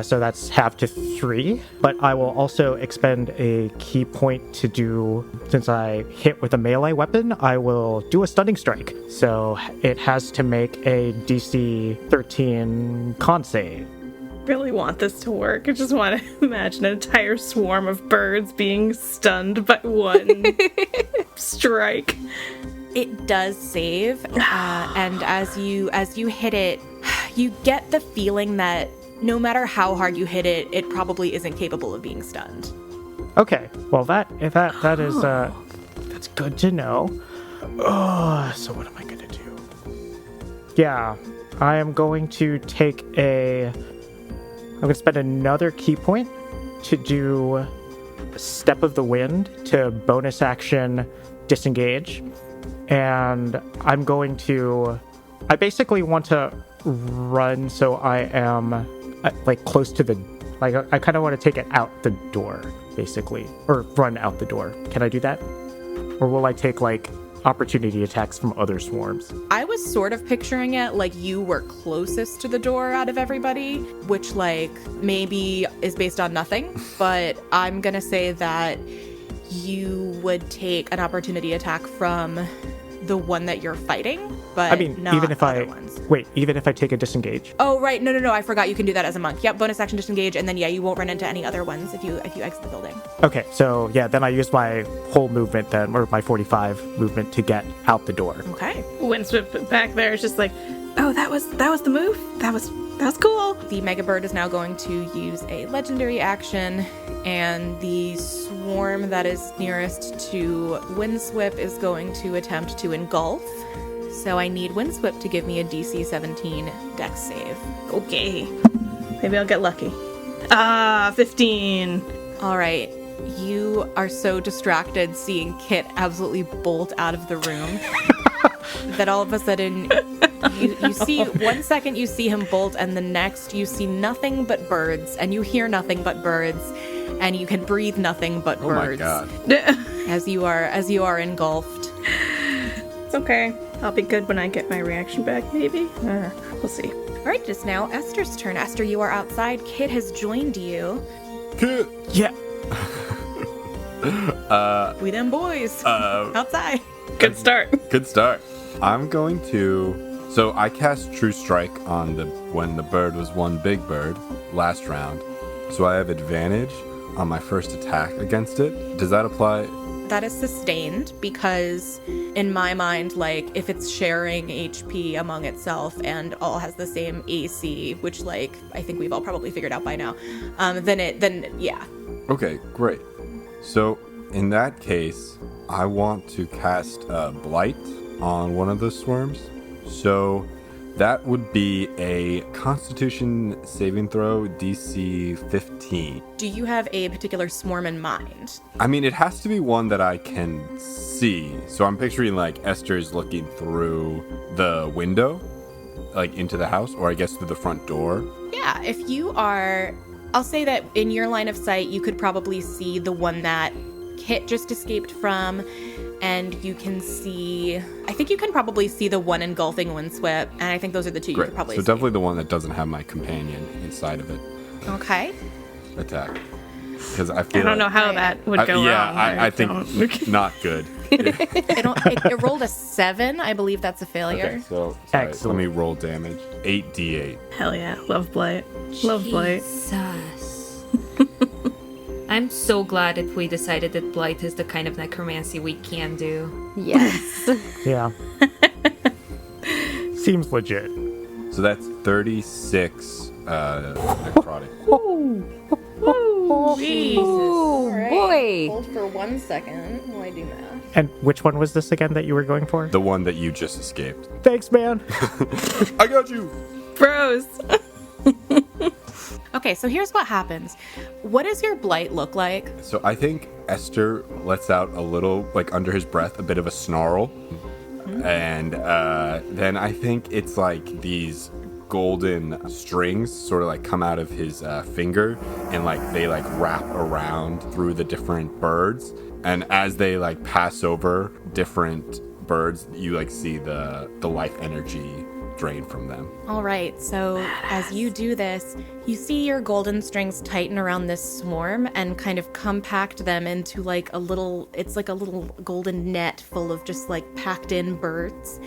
So that's half to 3, but I will also expend a key point to do, since I hit with a melee weapon, I will do a stunning strike. So it has to make a DC 13 con save. Really want this to work. I just want to imagine an entire swarm of birds being stunned by one strike. It does save, and as you hit it, you get the feeling that no matter how hard you hit it, it probably isn't capable of being stunned. Okay, well that is that's good to know. So what am I gonna do? Yeah, I am going to I'm gonna spend another key point to do Step of the Wind to bonus action disengage, and I basically want to run so I am like close to I kind of want to take it out the door, basically, or run out the door. Can I do that? Or will I take like opportunity attacks from other swarms? I was sort of picturing it like you were closest to the door out of everybody, which like maybe is based on nothing, but I'm gonna say that you would take an opportunity attack from the one that you're fighting, but not even if other ones. Even if I take a disengage. Oh, right. No. I forgot you can do that as a monk. Yep, bonus action disengage, and then you won't run into any other ones if you exit the building. Okay, so yeah, then I use my whole movement then, or my 45 movement to get out the door. Okay. Windswip back there is just like, oh, that was the move. That was cool. The Mega Bird is now going to use a legendary action, and the swarm that is nearest to Windswip is going to attempt to engulf. So I need Windswip to give me a DC 17 Dex save. Okay. Maybe I'll get lucky. 15. All right. You are so distracted seeing Kit absolutely bolt out of the room that all of a sudden you see 1 second you see him bolt, and the next you see nothing but birds, and you hear nothing but birds, and you can breathe nothing but birds. Oh my god. As you are engulfed. It's okay. I'll be good when I get my reaction back, maybe. We'll see. All right, just now Esther's turn. Esther, you are outside. Kit has joined you. Kit. Yeah. We them boys outside. Good start. Good start. I'm going to. So I cast True Strike on when the bird was one big bird last round. So I have advantage on my first attack against it. Does that apply? That is sustained because, in my mind, like if it's sharing HP among itself and all has the same AC, which like I think we've all probably figured out by now, then yeah. Okay, great. So in that case, I want to cast Blight on one of the swarms. So that would be a Constitution saving throw, DC 15. Do you have a particular swarm in mind? I mean, it has to be one that I can see. So I'm picturing like Esther's looking through the window, like into the house, or I guess through the front door. Yeah, if you are, I'll say that in your line of sight, you could probably see the one that Kit just escaped from. And you can see, I think you can probably see the one engulfing Windswept, and I think those are the two you could probably see. So definitely the one that doesn't have my companion inside of it. Okay. Attack. Because I feel I don't know how that would go wrong. Yeah, I think not good. It rolled a 7. I believe that's a failure. Okay, so sorry, Excellent. let me roll damage. 8d8. Hell yeah. Love Blight. Love Blight. Jesus. I'm so glad that we decided that Blight is the kind of necromancy we can do. Yes. Yeah. Seems legit. So that's 36 necrotic. Oh, boy. Hold for 1 second while I do math. And which one was this again that you were going for? The one that you just escaped. Thanks, man. I got you! Bros. Okay, so here's what happens. What does your blight look like? So I think Esther lets out a little, like under his breath, a bit of a snarl. And then I think it's like these golden strings sort of like come out of his finger, and like they like wrap around through the different birds. And as they like pass over different birds, you like see the life energy drain from them. All right, so as you do this, you see your golden strings tighten around this swarm and kind of compact them into like it's like a little golden net full of just like packed in birds.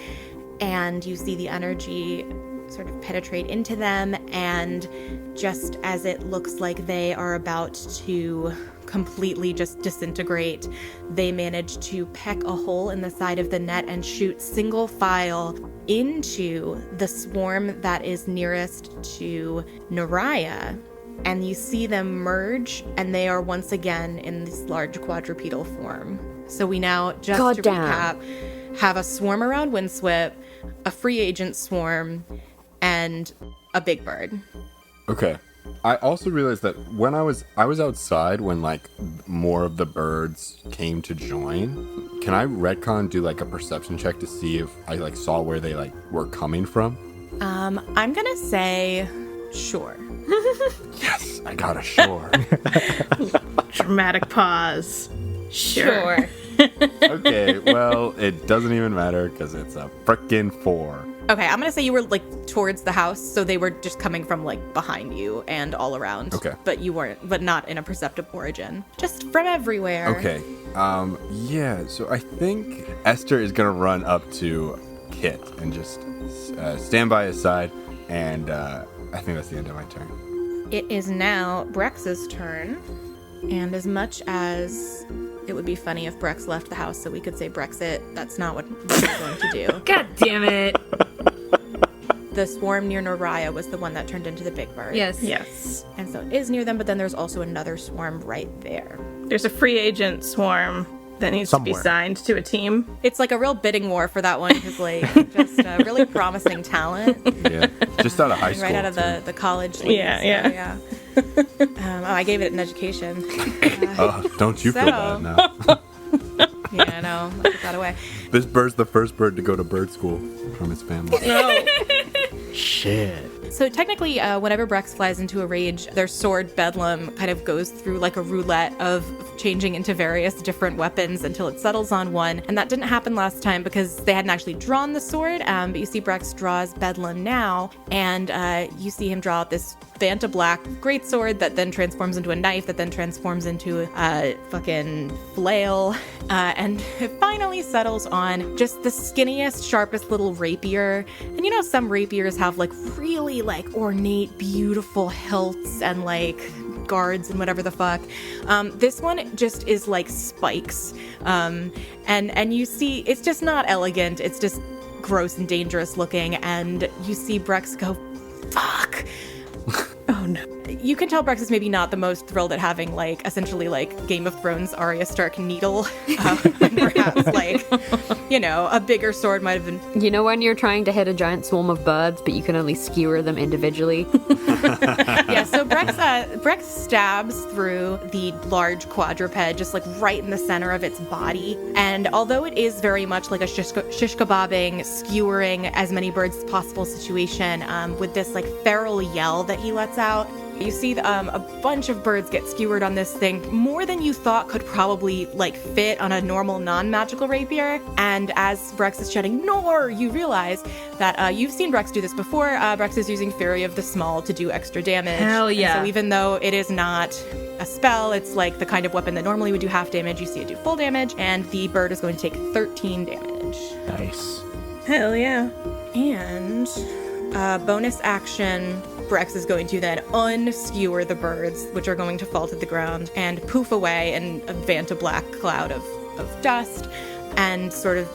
And you see the energy sort of penetrate into them, and just as it looks like they are about to completely just disintegrate, they manage to peck a hole in the side of the net and shoot single file into the swarm that is nearest to Neriah. And you see them merge, and they are once again in this large quadrupedal form. So we now, just to recap, have a swarm around Windswept, a free agent swarm, and a big bird. Okay. I also realized that when I was outside when like more of the birds came to join. Can I retcon do like a perception check to see if I like saw where they like were coming from? I'm gonna say sure. Yes, I got a sure. Dramatic pause. Sure. Okay, well, it doesn't even matter because it's a frickin' 4. Okay, I'm gonna say you were like towards the house, so they were just coming from like behind you and all around. Okay. But not in a perceptive origin. Just from everywhere. Okay. Yeah, so I think Esther is gonna run up to Kit and just stand by his side, and I think that's the end of my turn. It is now Brex's turn, and as much as it would be funny if Brex left the house so we could say Brexit, that's not what we're going to do. God damn it. The swarm near Neriah was the one that turned into the big bird. Yes. Yes. And so it is near them, but then there's also another swarm right there. There's a free agent swarm that needs to be Somewhere. signed to a team. It's like a real bidding war for that one, because like just really promising talent. Yeah, just out of high school. Right out of too. the college leagues. Yeah, so, yeah. I gave it an education. Don't you feel bad now. Yeah, I know. I put that away. This bird's the first bird to go to bird school from his family. Shit. So technically, whenever Brex flies into a rage, their sword Bedlam kind of goes through like a roulette of changing into various different weapons until it settles on one. And that didn't happen last time because they hadn't actually drawn the sword. But you see Brex draws Bedlam now, and you see him draw out this Vanta Black greatsword that then transforms into a knife that then transforms into a fucking flail. And it finally settles on just the skinniest, sharpest little rapier. And you know, some rapiers have like really like ornate, beautiful hilts and like guards and whatever the fuck. This one just is like spikes. And you see, it's just not elegant. It's just gross and dangerous looking. And you see Brex go, fuck. Oh no. You can tell Brex is maybe not the most thrilled at having like essentially like Game of Thrones Arya Stark needle. Perhaps like, you know, a bigger sword might have been. You know when you're trying to hit a giant swarm of birds, but you can only skewer them individually? Yeah, so Brex stabs through the large quadruped, just like right in the center of its body. And although it is very much like a shish kebabbing, skewering as many birds as possible situation, with this like feral yell that he lets out, you see a bunch of birds get skewered on this thing, more than you thought could probably like fit on a normal non-magical rapier. And as Brex is shouting, "Nor!" you realize that you've seen Brex do this before. Brex is using Fury of the Small to do extra damage. Hell yeah. And so even though it is not a spell, it's like the kind of weapon that normally would do half damage, you see it do full damage, and the bird is going to take 13 damage. Nice. Hell yeah. And bonus action, Brex is going to then unskewer the birds, which are going to fall to the ground and poof away in a Vanta Black cloud of dust, and sort of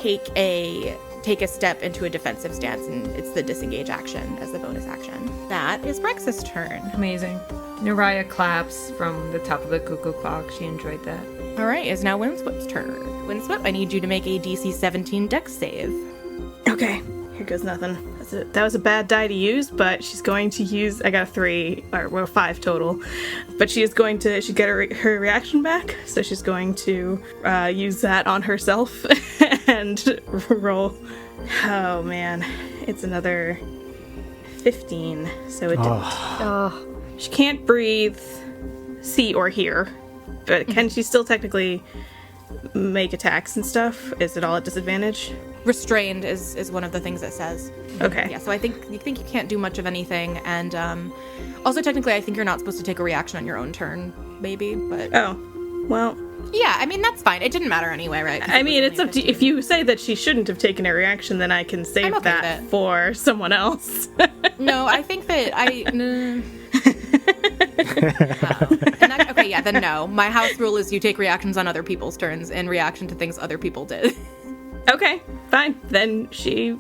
take a step into a defensive stance, and it's the disengage action as the bonus action. That is Brex's turn. Amazing. Naraya claps from the top of the cuckoo clock. She enjoyed that. All right, is now Windsweep's turn. Windsweep, I need you to make a DC 17 Dex save. Okay. Here goes nothing. That was a bad die to use, but she's going to use. I got a 3, or well, 5 total. But she is going to. She get her reaction back, so she's going to use that on herself and roll. Oh man, it's another 15. So it. She can't breathe, see, or hear, but can she still technically make attacks and stuff? Is it all at disadvantage? Restrained is one of the things it says. Okay. Yeah, so I think you can't do much of anything, and also technically I think you're not supposed to take a reaction on your own turn, maybe, but... Oh, well... Yeah, I mean, that's fine. It didn't matter anyway, right? I mean, it's up to you. If you say that she shouldn't have taken a reaction, then I can save that for someone else. No, I think that okay, yeah, then no. My house rule is you take reactions on other people's turns in reaction to things other people did. Okay, fine. Then she's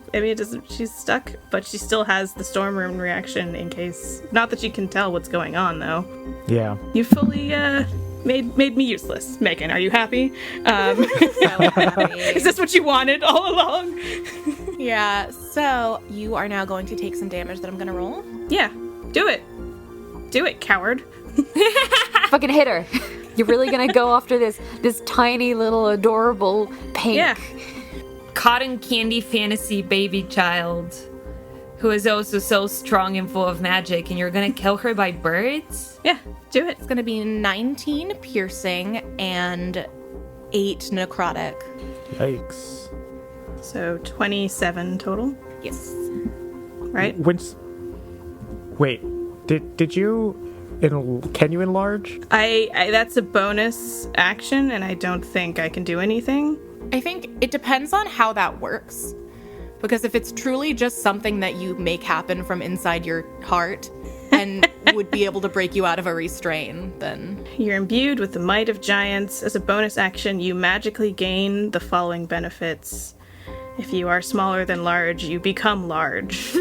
stuck, but she still has the storm room reaction in case. Not that she can tell what's going on, though. Yeah. You fully made me useless. Megan, are you happy? So happy. Is this what you wanted all along? Yeah, so you are now going to take some damage that I'm going to roll. Yeah, do it. Do it, coward. Fucking hit her. You're really gonna go after this tiny little adorable pink. Yeah. Cotton candy fantasy baby child who is also so strong and full of magic, and you're gonna kill her by birds? Yeah, do it. It's going to be 19 piercing and 8 necrotic. Yikes. So 27 total, Yes. right? Wait, did you... Can you enlarge? I that's a bonus action, and I don't think I can do anything. I think it depends on how that works. Because if it's truly just something that you make happen from inside your heart and would be able to break you out of a restraint, then... You're imbued with the might of giants. As a bonus action, you magically gain the following benefits. If you are smaller than large, you become large.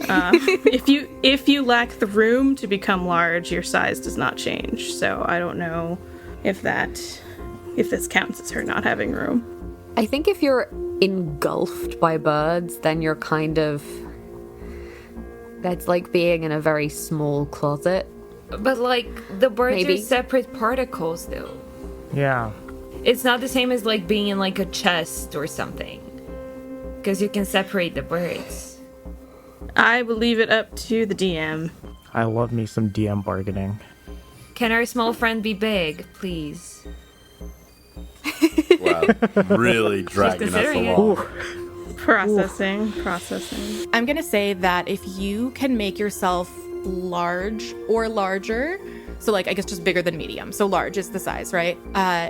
If you lack the room to become large, your size does not change. So I don't know if this counts as her not having room. I think if you're engulfed by birds, then you're kind of... That's like being in a very small closet. But like the birds Maybe. are separate particles though. Yeah. It's not the same as like being in like a chest or something. Because you can separate the birds. I will leave it up to the DM. I love me some DM bargaining. Can our small friend be big, please? Wow. Really dragging us considering it. along. Processing. I'm going to say that if you can make yourself large or larger, so like I guess just bigger than medium, so large is the size, right?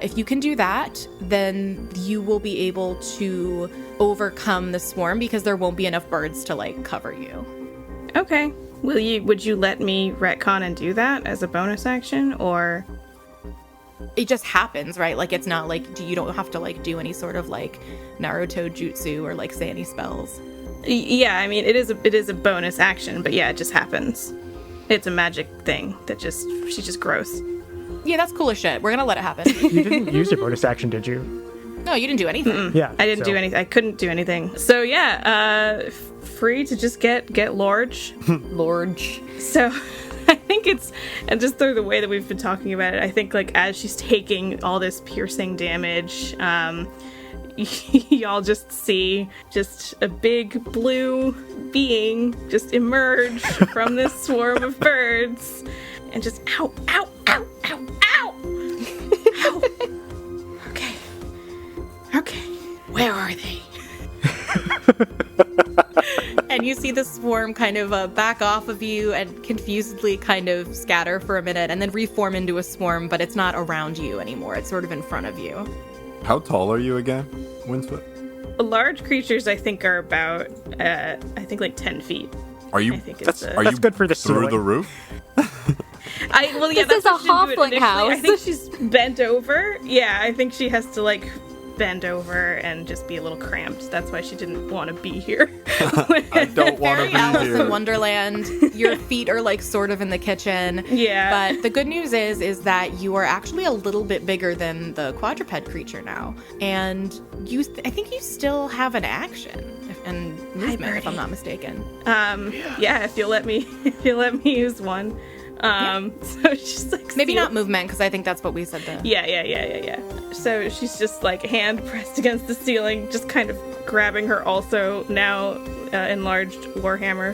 If you can do that, then you will be able to overcome the swarm because there won't be enough birds to like cover you. Okay. Would you let me retcon and do that as a bonus action, or? It just happens, right? Like it's not like you don't have to like do any sort of like Naruto jutsu or like say any spells. Yeah, I mean it is a bonus action, but yeah, it just happens. It's a magic thing that she's just gross. Yeah, that's cool as shit. We're gonna let it happen. You didn't use your bonus action, did you? No, you didn't do anything. Yeah. I didn't do anything. I couldn't do anything. So yeah, free to just get large. Large. So I think it's, and just through the way that we've been talking about it, I think like as she's taking all this piercing damage, y'all just see just a big blue being just emerge from this swarm of birds and just ow, ow, ow, ow, ow, ow. Okay, where are they? And you see the swarm kind of back off of you and confusedly kind of scatter for a minute and then reform into a swarm, but it's not around you anymore. It's sort of in front of you. How tall are you again, Windswept? Large creatures, I think, are about, I think like 10 feet. Are you? I think it's That's good for the through ceiling. the roof. Well, yeah, This that's is why a she didn't do it halfling initially. house. I think she's bent over. Yeah, I think she has to like bend over and just be a little cramped. That's why she didn't want to be here. I don't want to Very be Alice here. in Wonderland. Your feet are like sort of in the kitchen. Yeah. But the good news is that you are actually a little bit bigger than the quadruped creature now, and I think you still have an action and movement, if I'm not mistaken. Yeah, if you'll let me use one. So she's like Maybe not movement, because I think that's what we said. Yeah. So she's just like hand pressed against the ceiling, just kind of grabbing her also now enlarged warhammer,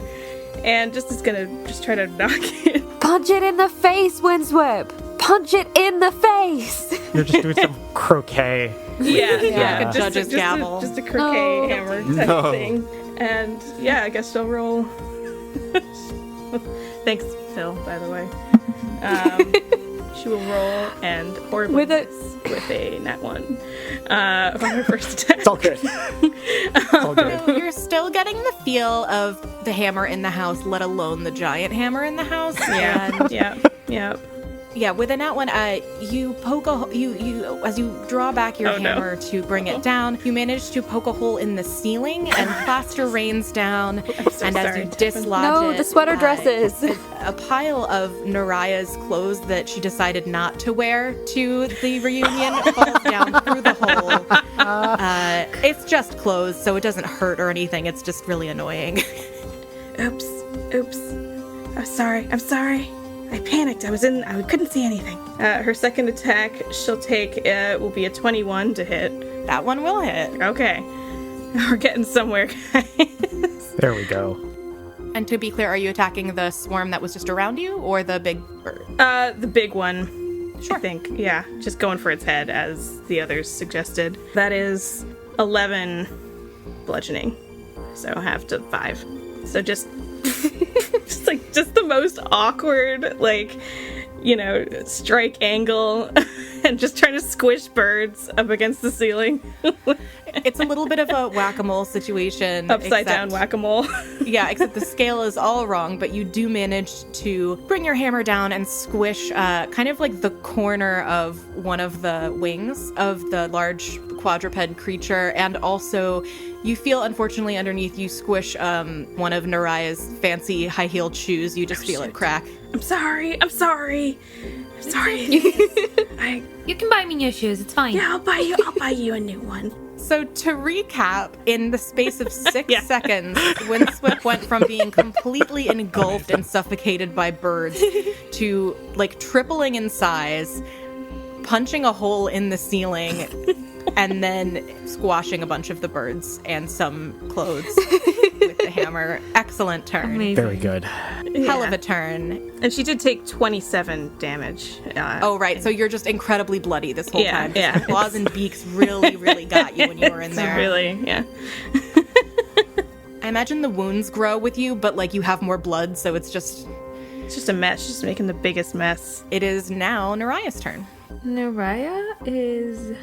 and just is gonna just try to knock it. Punch it in the face, Windswept! Punch it in the face! You're just doing some croquet. Yeah. Like a judge's gavel. Just a croquet hammer type of thing. And yeah, I guess she'll roll. Thanks, Phil, by the way. She will roll and horribly With a- with a nat 1 on her first attack. It's all good. It's all good. So you're still getting the feel of the hammer in the house, let alone the giant hammer in the house. And yeah, with a nat one, you poke you as you draw back your hammer to bring it down, you manage to poke a hole in the ceiling and plaster rains down. And as you dislodge No, it, the sweater dresses. a pile of Naraya's clothes that she decided not to wear to the reunion falls down through the hole. It's just clothes, so it doesn't hurt or anything. It's just really annoying. Oops. I'm sorry. I panicked. I couldn't see anything. Her second attack, she'll take, will be a 21 to hit. That one will hit. Okay. We're getting somewhere, guys. There we go. And to be clear, are you attacking the swarm that was just around you or the big bird? The big one. Sure. I think. Yeah. Just going for its head, as the others suggested. That is 11 bludgeoning. So half to 5. So just just the most awkward, strike angle and just trying to squish birds up against the ceiling. It's a little bit of a whack-a-mole situation. Upside down whack-a-mole. Yeah, except the scale is all wrong, but you do manage to bring your hammer down and squish kind of like the corner of one of the wings of the large quadruped creature, and also you feel, unfortunately, underneath you squish one of Naraya's fancy high-heeled shoes. You just feel it crack. I'm sorry. You can buy me new shoes. It's fine. Yeah, I'll buy you a new one. So to recap, in the space of 6 seconds, Windswept went from being completely engulfed and suffocated by birds to like tripling in size, punching a hole in the ceiling, and then squashing a bunch of the birds and some clothes with the hammer. Excellent turn. Amazing. Very good. Hell of a turn. And she did take 27 damage. Oh, right. So you're just incredibly bloody this whole time. Yeah. The claws and beaks really, really got you when you were in there. Really, yeah. I imagine the wounds grow with you, but like you have more blood, so it's just a mess. She's making the biggest mess. It is now Naraya's turn. Naraya is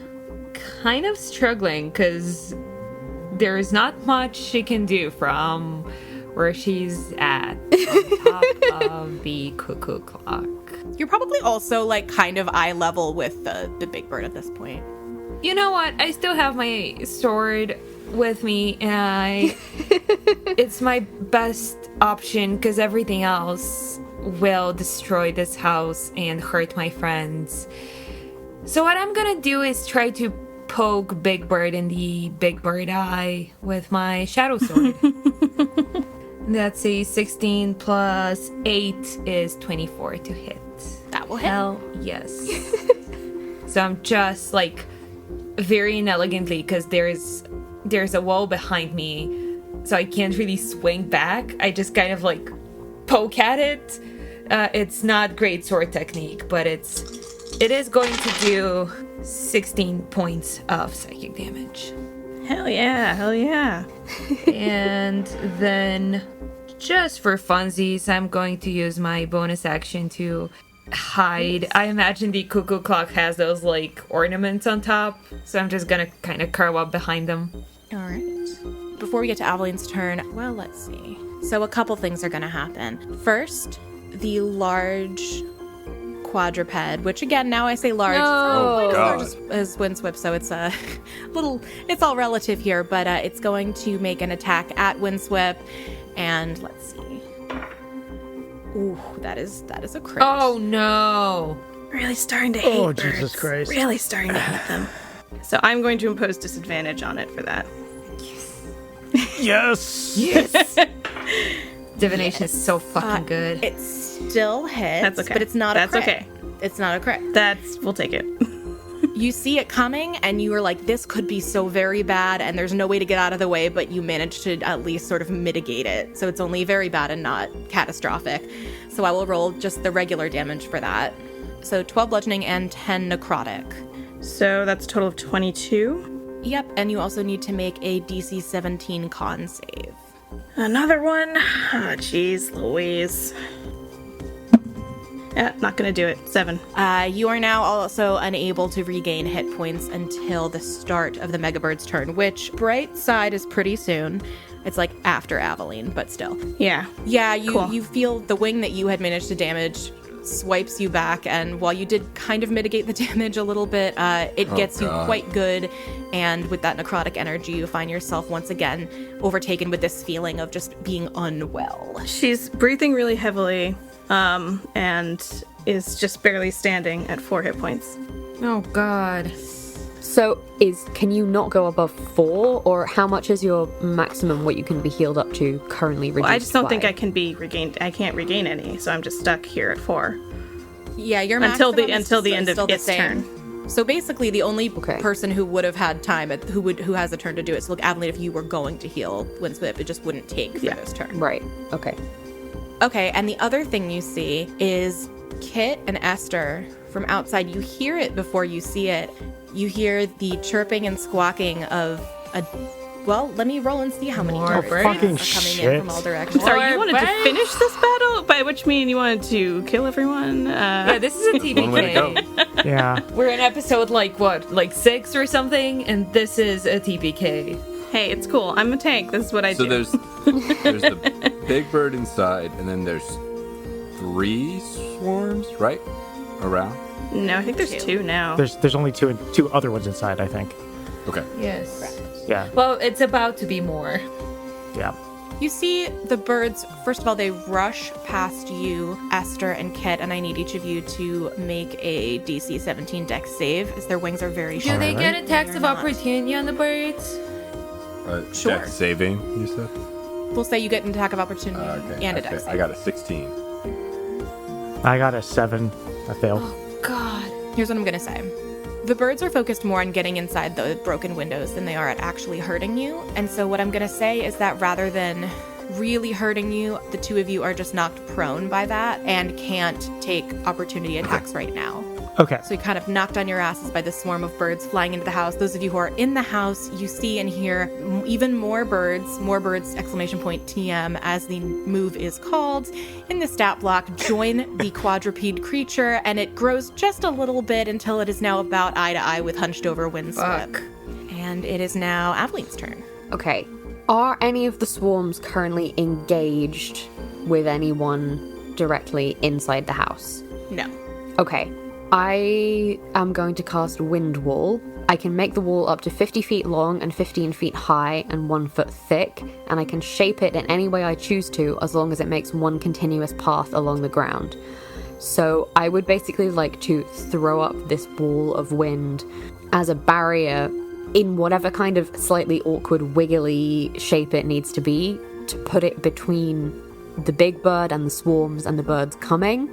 kind of struggling because there's not much she can do from where she's at on top of the cuckoo clock. You're probably also like kind of eye level with the big bird at this point. You know what? I still have my sword with me, and it's my best option because everything else will destroy this house and hurt my friends. So what I'm gonna do is try to poke Big Bird in the Big Bird eye with my shadow sword. That's a 16 plus 8 is 24 to hit. That will hit. Hell yes. So I'm just like very inelegantly, because there's a wall behind me, so I can't really swing back. I just kind of like poke at it. It's not great sword technique, but it is going to do 16 points of psychic damage. Hell yeah. And then, just for funsies, I'm going to use my bonus action to hide. I imagine the cuckoo clock has those like ornaments on top, so I'm just gonna kind of curl up behind them. All right. Before we get to Aveline's turn, well, let's see. So a couple things are going to happen. First, the large quadruped, which again, now I say large. Oh, It's God. large as Windswept, so it's a little, it's all relative here, but it's going to make an attack at Windswept, and let's see. Ooh, that is a crit. Oh no! Really starting to hate birds. Jesus Christ. Really starting to hate them. So I'm going to impose disadvantage on it for that. Yes. Divination is so fucking good. It still hits, That's okay. but it's not a That's crit. okay. It's not a crit. We'll take it. You see it coming, and you are like, this could be so very bad, and there's no way to get out of the way, but you managed to at least sort of mitigate it. So it's only very bad and not catastrophic. So I will roll just the regular damage for that. So 12 bludgeoning and 10 necrotic. So that's a total of 22. Yep, and you also need to make a DC 17 con save. Another one. Oh, jeez, Louise. Yeah, not gonna do it. 7. You are now also unable to regain hit points until the start of the Megabird's turn, which, bright side, is pretty soon. It's like after Aveline, but still. Yeah. Yeah, Cool. you feel the wing that you had managed to damage swipes you back, and while you did kind of mitigate the damage a little bit, it gets you quite good, and with that necrotic energy, you find yourself once again overtaken with this feeling of just being unwell. She's breathing really heavily, and is just barely standing at 4 hit points. Oh god. So can you not go above 4, or how much is your maximum what you can be healed up to currently reduced? Well, I just don't think by? I can be regained. I can't regain any, so I'm just stuck here at 4 Yeah, your until the maximum is end of still the its same. turn. So basically, the only Okay. person who would have had time, who has a turn to do it. So look, Aveline, if you were going to heal Windswept, it just wouldn't take for this turn. Right. Okay. Okay, and the other thing you see is Kit and Esther from outside. You hear it before you see it. You hear the chirping and squawking of a. Well, let me roll and see how many More birds fucking are coming shit. in from all directions. Sorry, you wanted to birds. finish this battle? By which mean you wanted to kill everyone? Yeah, this is a One way to go. TPK. Yeah. We're in episode like 6 or something, and this is a TPK. Hey, it's cool. I'm a tank. This is what I So do. there's the big bird inside, and then there's 3 swarms, right? Around? No, I think there's 2 now. There's only two other ones inside, I think. Okay. Yes. Yeah. Well, it's about to be more. Yeah. You see the birds, first of all, they rush past you, Esther and Kit, and I need each of you to make a DC 17 dex save, as their wings are very Do short. they get attacks of opportunity on the birds? Sure. Dex saving, you said? We'll say you get an attack of opportunity and a dex save. I got a 16. I got a 7. I failed. Oh, God. Here's what I'm going to say. The birds are focused more on getting inside the broken windows than they are at actually hurting you. And so what I'm going to say is that rather than really hurting you, the two of you are just knocked prone by that and can't take opportunity attacks right now. Okay. So you kind of knocked on your asses by the swarm of birds flying into the house. Those of you who are in the house, you see and hear even more birds, exclamation point TM, as the move is called. In the stat block, join the quadruped creature, and it grows just a little bit until it is now about eye to eye with hunched over Windswept. And it is now Aveline's turn. Okay. Are any of the swarms currently engaged with anyone directly inside the house? No. Okay. I am going to cast Wind Wall. I can make the wall up to 50 feet long and 15 feet high and 1 foot thick, and I can shape it in any way I choose to as long as it makes one continuous path along the ground. So I would basically like to throw up this wall of wind as a barrier in whatever kind of slightly awkward, wiggly shape it needs to be, to put it between the big bird and the swarms and the birds coming,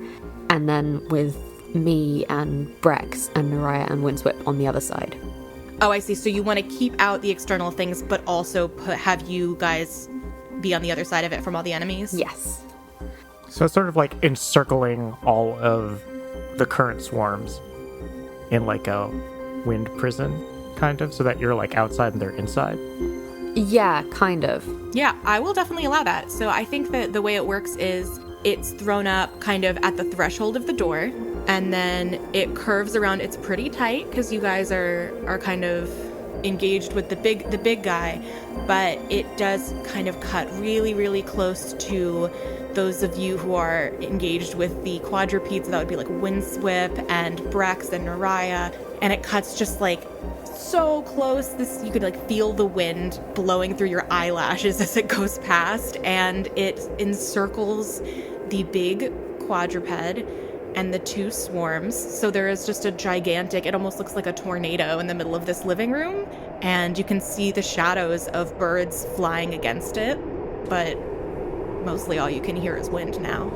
and then with me and Brex and Neriah and Windswept on the other side. Oh, I see. So you want to keep out the external things, but also have you guys be on the other side of it from all the enemies? Yes. So it's sort of like encircling all of the current swarms in like a wind prison, kind of, so that you're like outside and they're inside. Yeah, kind of. Yeah, I will definitely allow that. So I think that the way it works is it's thrown up kind of at the threshold of the door, and then it curves around. It's pretty tight because you guys are kind of engaged with the big guy, but it does kind of cut really, really close to those of you who are engaged with the quadrupeds. That would be like Windswept and Brex and Neriah, and it cuts just like so close. You could like feel the wind blowing through your eyelashes as it goes past, and it encircles the big quadruped and the two swarms. So there is just a gigantic, it almost looks like a tornado in the middle of this living room, and you can see the shadows of birds flying against it, but mostly all you can hear is wind now.